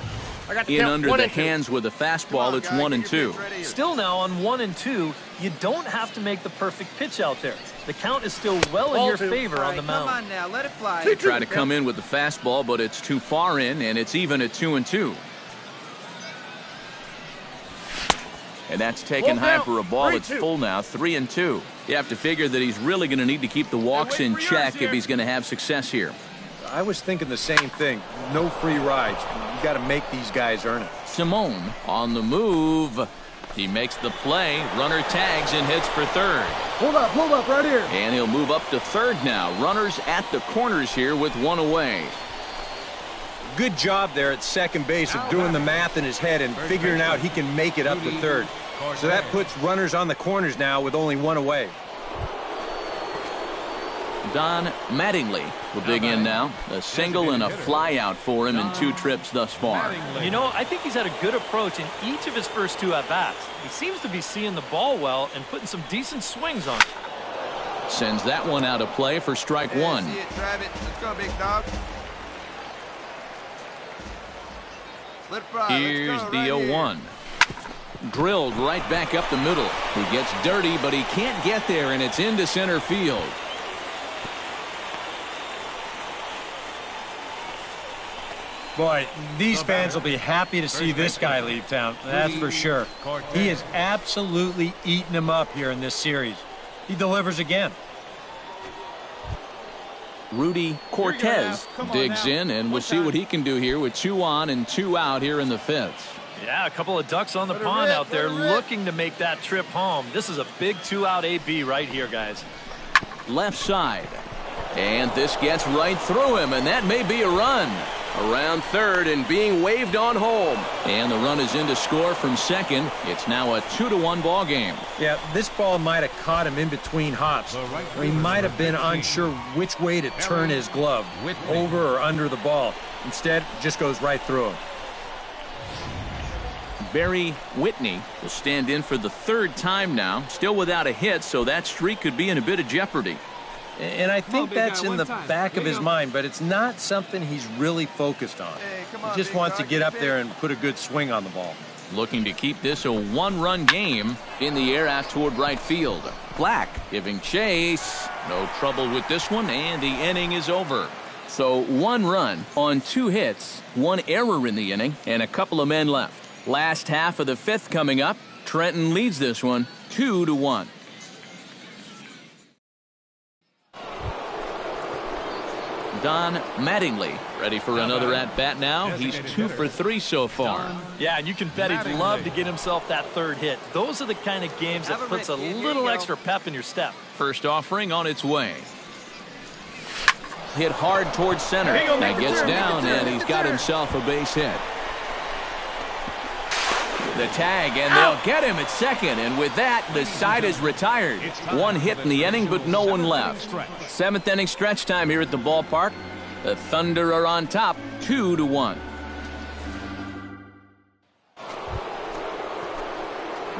In under the hands with a fastball, it's 1-2. Still now on 1-2, you don't have to make the perfect pitch out there. The count is still well in your favor on the mound. Come on now, let it fly. They try to come in with the fastball, but it's too far in, and it's even at 2-2. And that's taken high for a ball. It's full now, 3-2. You have to figure that he's really going to need to keep the walks in check if he's going to have success here. I was thinking the same thing. No free rides. You got to make these guys earn it. Simone on the move. He makes the play. Runner tags and hits for third. Hold up right here. And he'll move up to third now. Runners at the corners here with one away. Good job there at second base of doing the math in his head and figuring out he can make it up to third. So that puts runners on the corners now with only one away. Don Mattingly will dig in now. A single and a fly out for him in 2 trips thus far. You know, I think he's had a good approach in each of his first 2 at-bats. He seems to be seeing the ball well and putting some decent swings on it. Sends that one out of play for strike one. See it, drive it. Let's go, big dog. Split fry. Here's Let's the go, right 0-1. Drilled right back up the middle. He gets dirty, but he can't get there, and it's into center field. Boy, these fans will be happy to see this guy leave town. That's for sure. He has absolutely eaten him up here in this series. He delivers again. Rudy Cortez digs in, and we'll see what he can do here with 2 on and 2 out here in the 5th. Yeah, a couple of ducks on the pond out there looking to make that trip home. This is a big 2-out AB right here, guys. Left side. And this gets right through him, and that may be a run. Around third and being waved on home. And the run is in to score from second. It's now a 2-1 ball game. Yeah, this ball might have caught him in between hops. Or he might have been unsure which way to turn his glove, over or under the ball. Instead, it just goes right through him. Barry Whitney will stand in for the 3rd time now. Still without a hit, so that streak could be in a bit of jeopardy. And I think that's in the back of his mind, but it's not something he's really focused on. He just wants to get up there and put a good swing on the ball. Looking to keep this a 1-run game. In the air out toward right field. Black giving chase. No trouble with this one, and the inning is over. So 1 run on 2 hits, 1 error in the inning, and a couple of men left. Last half of the 5th coming up. Trenton leads this one 2-1. Don Mattingly ready for another at-bat now. He's 2 for 3 so far. Yeah, and you can bet he'd love to get himself that 3rd hit. Those are the kind of games that puts a little extra pep in your step. First offering on its way. Hit hard towards center. That gets down, and he's got himself a base hit. The tag, and they'll get him at second, and with that, the side is retired. 1 hit in the inning, but no one left. 7th inning stretch time here at the ballpark. The Thunder are on top, 2-1.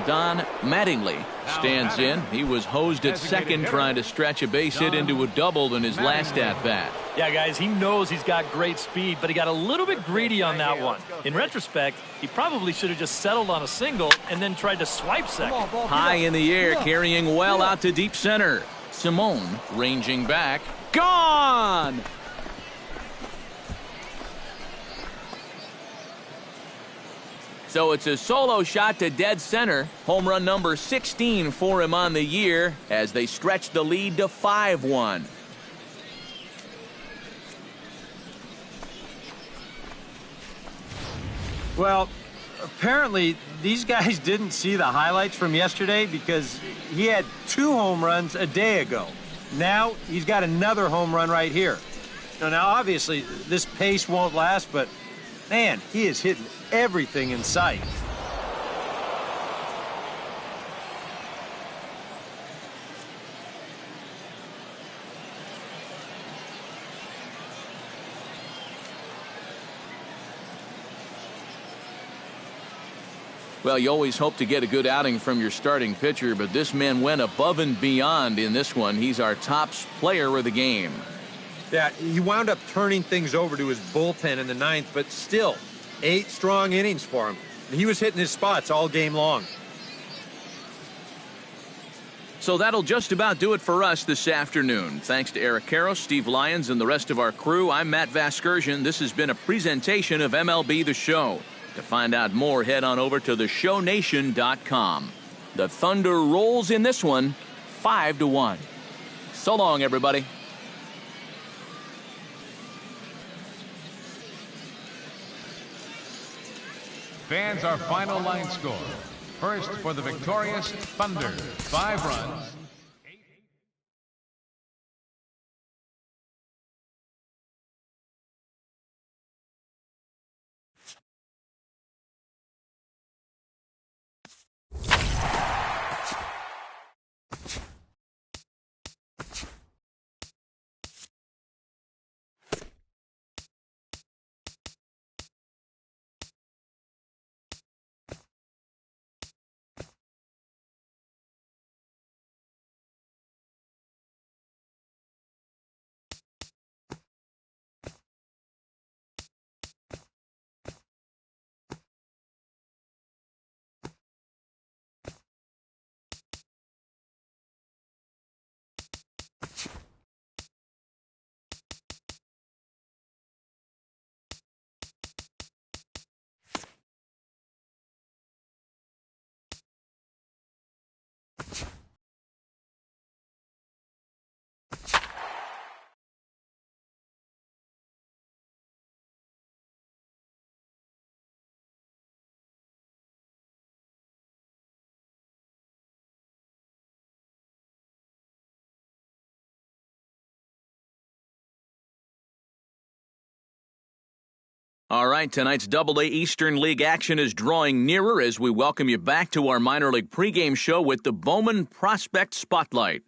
Don Mattingly stands in. He was hosed at second trying to stretch a base hit into a double in his last at-bat. Yeah, guys, he knows he's got great speed, but he got a little bit greedy on that one. In retrospect, he probably should have just settled on a single and then tried to swipe second. High in the air, carrying well out to deep center. Simone ranging back. Gone! So it's a solo shot to dead center. Home run number 16 for him on the year as they stretch the lead to 5-1. Well, apparently these guys didn't see the highlights from yesterday because he had 2 home runs a day ago. Now he's got another home run right here. Now obviously this pace won't last, but man, he is hitting everything in sight. Well, you always hope to get a good outing from your starting pitcher, but this man went above and beyond in this one. He's our top player of the game. Yeah, he wound up turning things over to his bullpen in the 9th, but still, 8 strong innings for him. He was hitting his spots all game long. So that'll just about do it for us this afternoon. Thanks to Eric Karros, Steve Lyons, and the rest of our crew. I'm Matt Vasgersian. This has been a presentation of MLB The Show. To find out more, head on over to theshownation.com. The Thunder rolls in this one 5-1. So long, everybody. Fans, our final line score. First for the victorious Thunder, 5 runs. All right, tonight's Double-A Eastern League action is drawing nearer as we welcome you back to our minor league pregame show with the Bowman Prospect Spotlight.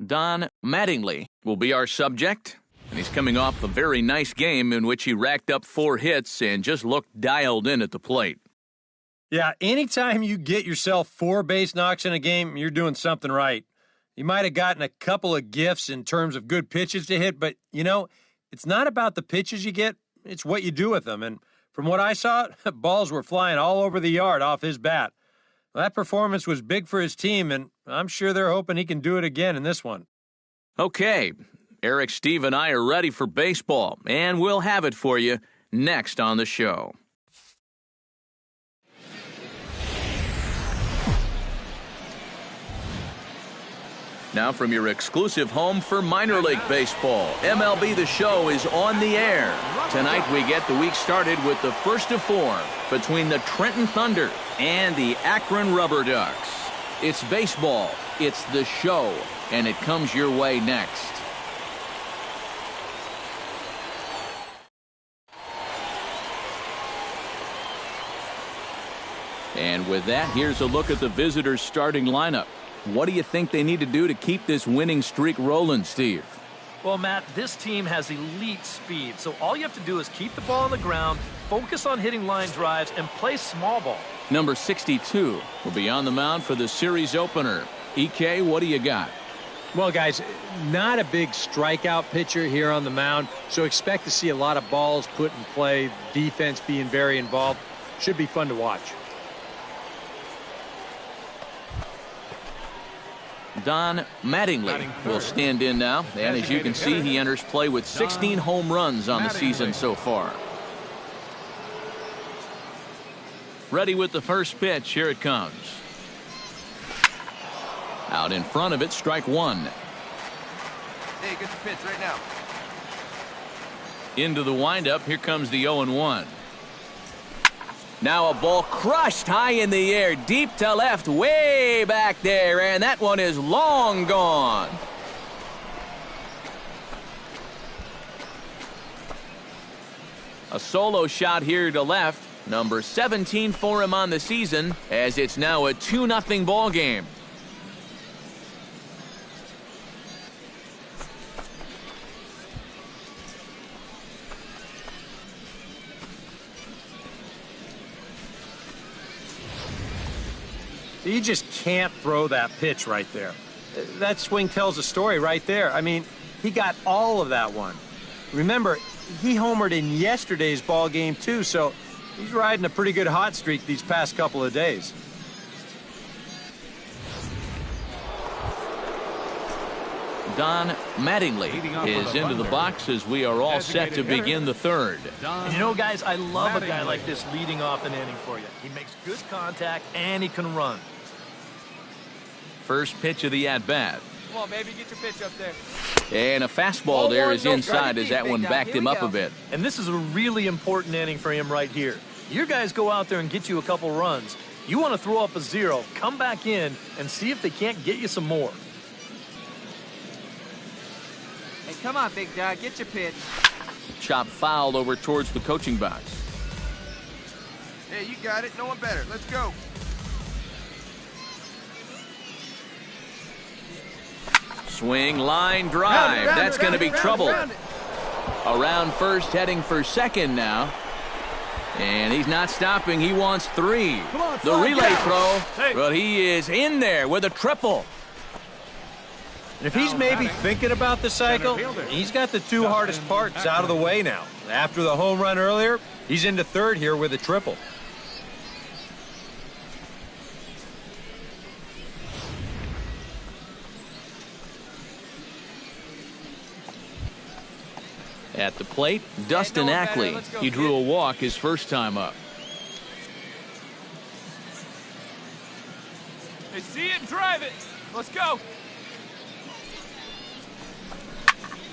Don Mattingly will be our subject, and he's coming off a very nice game in which he racked up 4 hits and just looked dialed in at the plate. Yeah, anytime you get yourself 4 base knocks in a game, you're doing something right. You might have gotten a couple of gifts in terms of good pitches to hit, but, it's not about the pitches you get. It's what you do with them. And from what I saw, balls were flying all over the yard off his bat. Well, that performance was big for his team, and I'm sure they're hoping he can do it again in this one. Okay, Eric, Steve, and I are ready for baseball, and we'll have it for you next on the show. Now from your exclusive home for minor league baseball, MLB The Show is on the air. Tonight we get the week started with the first of 4 between the Trenton Thunder and the Akron Rubber Ducks. It's baseball, it's The Show, and it comes your way next. And with that, here's a look at the visitors' starting lineup. What do you think they need to do to keep this winning streak rolling, Steve? Well, Matt, this team has elite speed, so all you have to do is keep the ball on the ground, focus on hitting line drives, and play small ball. Number 62 will be on the mound for the series opener. EK, what do you got? Well, guys, not a big strikeout pitcher here on the mound, so expect to see a lot of balls put in play, defense being very involved. Should be fun to watch. Don Mattingly will stand in now, and as you can see, he enters play with 16 home runs on the season so far. Ready with the first pitch. Here it comes. Out in front of it, strike 1. Hey, get the pitch right now. Into the windup, here comes the 0-1. Now a ball crushed high in the air, deep to left, way back there, and that one is long gone. A solo shot here to left, number 17 for him on the season, as it's now a 2-0 ball game. You just can't throw that pitch right there. That swing tells a story right there. I mean, he got all of that one. Remember, he homered in yesterday's ball game too, so he's riding a pretty good hot streak these past couple of days. Don Mattingly is into the box as we are all set to begin the third. And guys, I love a guy like this leading off an inning for you. He makes good contact and he can run. First pitch of the at-bat. Come on, baby, get your pitch up there. And a fastball there is inside as that one backed him up a bit. And this is a really important inning for him right here. Your guys go out there and get you a couple runs. You want to throw up a 0, come back in, and see if they can't get you some more. Hey, come on, big dog, get your pitch. Chop fouled over towards the coaching box. Hey, you got it. No one better. Let's go. Swing, line, drive. That's going to be trouble. Around first, heading for second now. And he's not stopping. He wants 3. The relay throw. But he is in there with a triple. And if he's maybe thinking about the cycle, he's got the 2 hardest parts out of the way now. After the home run earlier, he's into third here with a triple. At the plate, Dustin Ackley. He drew a walk his first time up. Hey, see it and drive it. Let's go.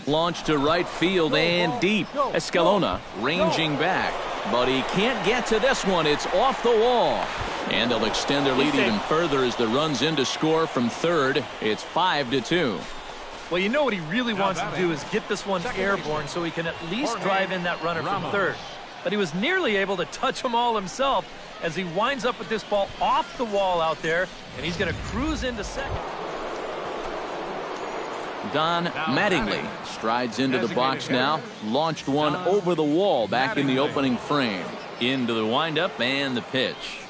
Launched to right field and deep. Escalona ranging back, but he can't get to this one. It's off the wall. And they'll extend their lead even further as the runs in to score from third. It's 5-2. Well, what he really wants to do is get this one airborne so he can at least drive in that runner from third. but he was nearly able to touch them all himself as he winds up with this ball off the wall out there, and he's going to cruise into second. Don Mattingly strides into the box now. Launched one over the wall back in the opening frame. Into the windup and the pitch.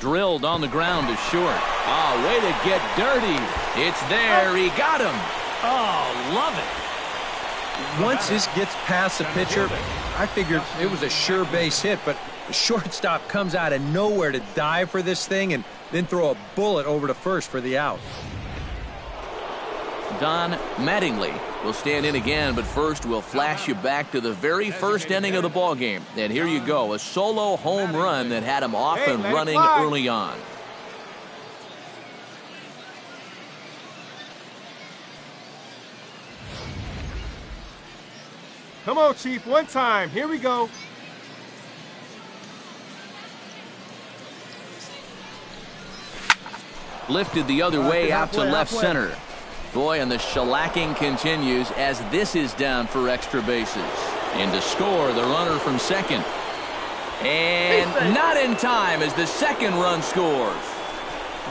Drilled on the ground to short. Oh, way to get dirty. It's there. He got him. Oh, love it. Once this gets past the pitcher, I figured it was a sure base hit, but the shortstop comes out of nowhere to dive for this thing and then throw a bullet over to first for the out. Don Mattingly will stand in again, but first we'll flash you back to the very first inning of the ball game. And here you go, a solo home run that had him off and running early on. Come on, Chief, one time. Here we go. Lifted the other way out to left center. Boy, and the shellacking continues as this is down for extra bases. And to score, the runner from second. And not in time as the second run scores.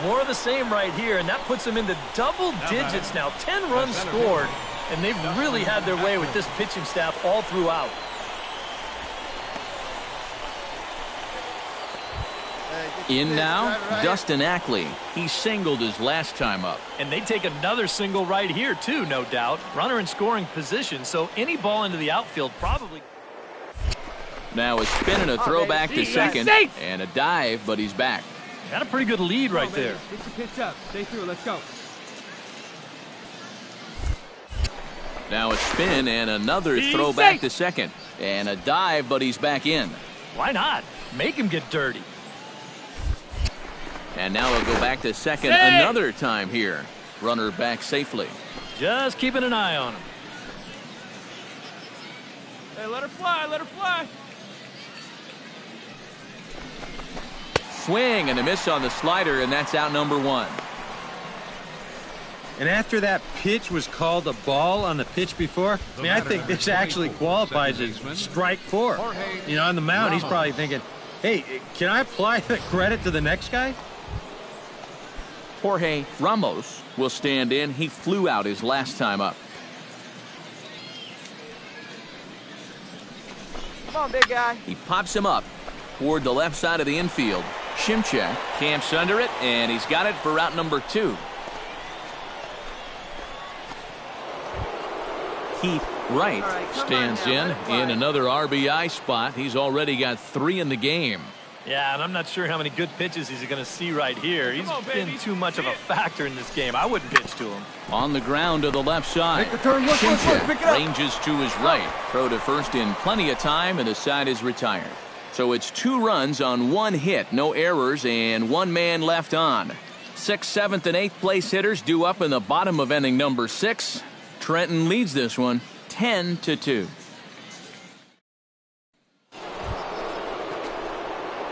More of the same right here, and that puts them into double digits now. 10 runs scored, and they've really had their way with this pitching staff all throughout. In now, Dustin Ackley. He singled his last time up. And they take another single right here, too, no doubt. Runner in scoring position, so any ball into the outfield probably. Now a spin and a throw back to second. And a dive, but he's back. Got a pretty good lead right there. Get your pitch up. Stay through. Let's go. Now a spin and another throw back to second. And a dive, but he's back in. Why not? Make him get dirty. And now he'll go back to second another time here. Runner back safely. Just keeping an eye on him. Hey, let her fly. Let her fly. Swing and a miss on the slider, and that's out number one. And after that pitch was called a ball on the pitch before, I mean, I think this actually qualifies as strike four. You know, on the mound, he's probably thinking, hey, can I apply the credit to the next guy? Jorge Ramos will stand in. He flew out his last time up. Come on, big guy. He pops him up toward the left side of the infield. Shimchak camps under it, and he's got it for route number two. Keith Wright stands in another RBI spot. He's already got 3 in the game. Yeah, and I'm not sure how many good pitches he's going to see right here. He's been too much of a factor in this game. I wouldn't pitch to him. On the ground to the left side. Make the turn. Look, pick it up. Ranges to his right. Throw to first in plenty of time, and the side is retired. So it's 2 runs on 1 hit, no errors, and 1 man left on. 6th, 7th, and 8th place hitters due up in the bottom of inning number 6. Trenton leads this one 10-2.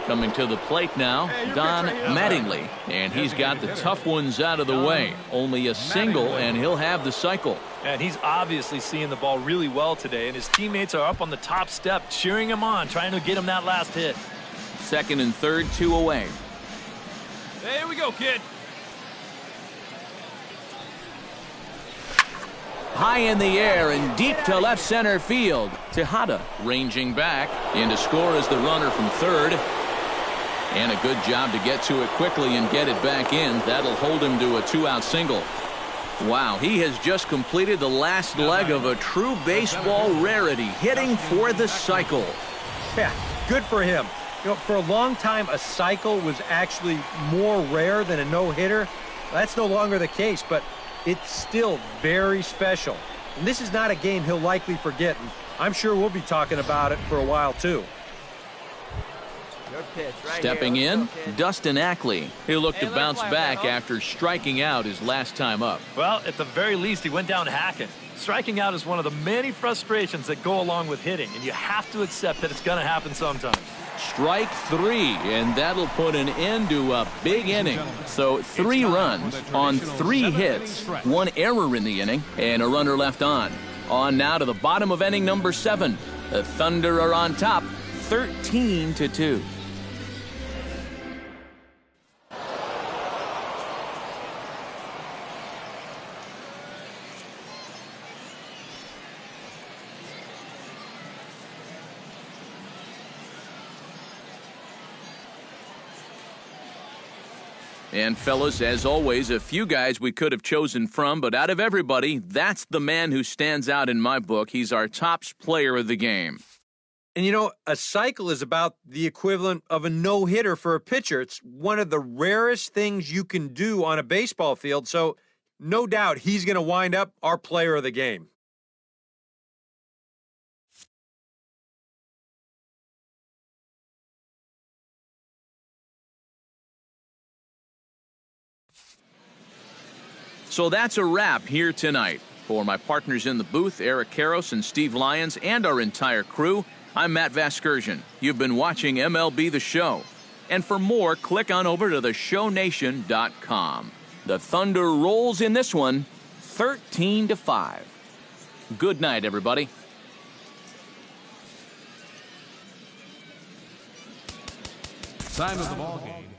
Coming to the plate now, Don Mattingly, and he's got the tough ones out of the way. Only a single, and he'll have the cycle. And he's obviously seeing the ball really well today, and his teammates are up on the top step, cheering him on, trying to get him that last hit. 2nd and 3rd, 2 away. There we go, kid. High in the air and deep to left center field. Tejada ranging back. In to score is the runner from third. And a good job to get to it quickly and get it back in. That'll hold him to a 2-out single. Wow, he has just completed the last leg of a true baseball rarity, hitting for the cycle. Yeah, good for him. You know, for a long time, a cycle was actually more rare than a no-hitter. That's no longer the case, but it's still very special. And this is not a game he'll likely forget, and I'm sure we'll be talking about it for a while, too. Stepping in, Dustin Ackley. He'll look to bounce back after striking out his last time up. Well, at the very least, he went down hacking. Striking out is one of the many frustrations that go along with hitting, and you have to accept that it's going to happen sometimes. Strike 3, and that'll put an end to a big inning. So 3 runs on 3 hits, 1 error in the inning, and a runner left on. On now to the bottom of inning number 7. The Thunder are on top, 13-2. And fellas, as always, a few guys we could have chosen from, but out of everybody, that's the man who stands out in my book. He's our top player of the game. And you know, a cycle is about the equivalent of a no-hitter for a pitcher. It's one of the rarest things you can do on a baseball field, so no doubt he's going to wind up our player of the game. So that's a wrap here tonight. For my partners in the booth, Eric Karros and Steve Lyons, and our entire crew, I'm Matt Vasgersian. You've been watching MLB The Show. And for more, click on over to theshownation.com. The Thunder rolls in this one, 13-5. Good night, everybody. Time of the ball game.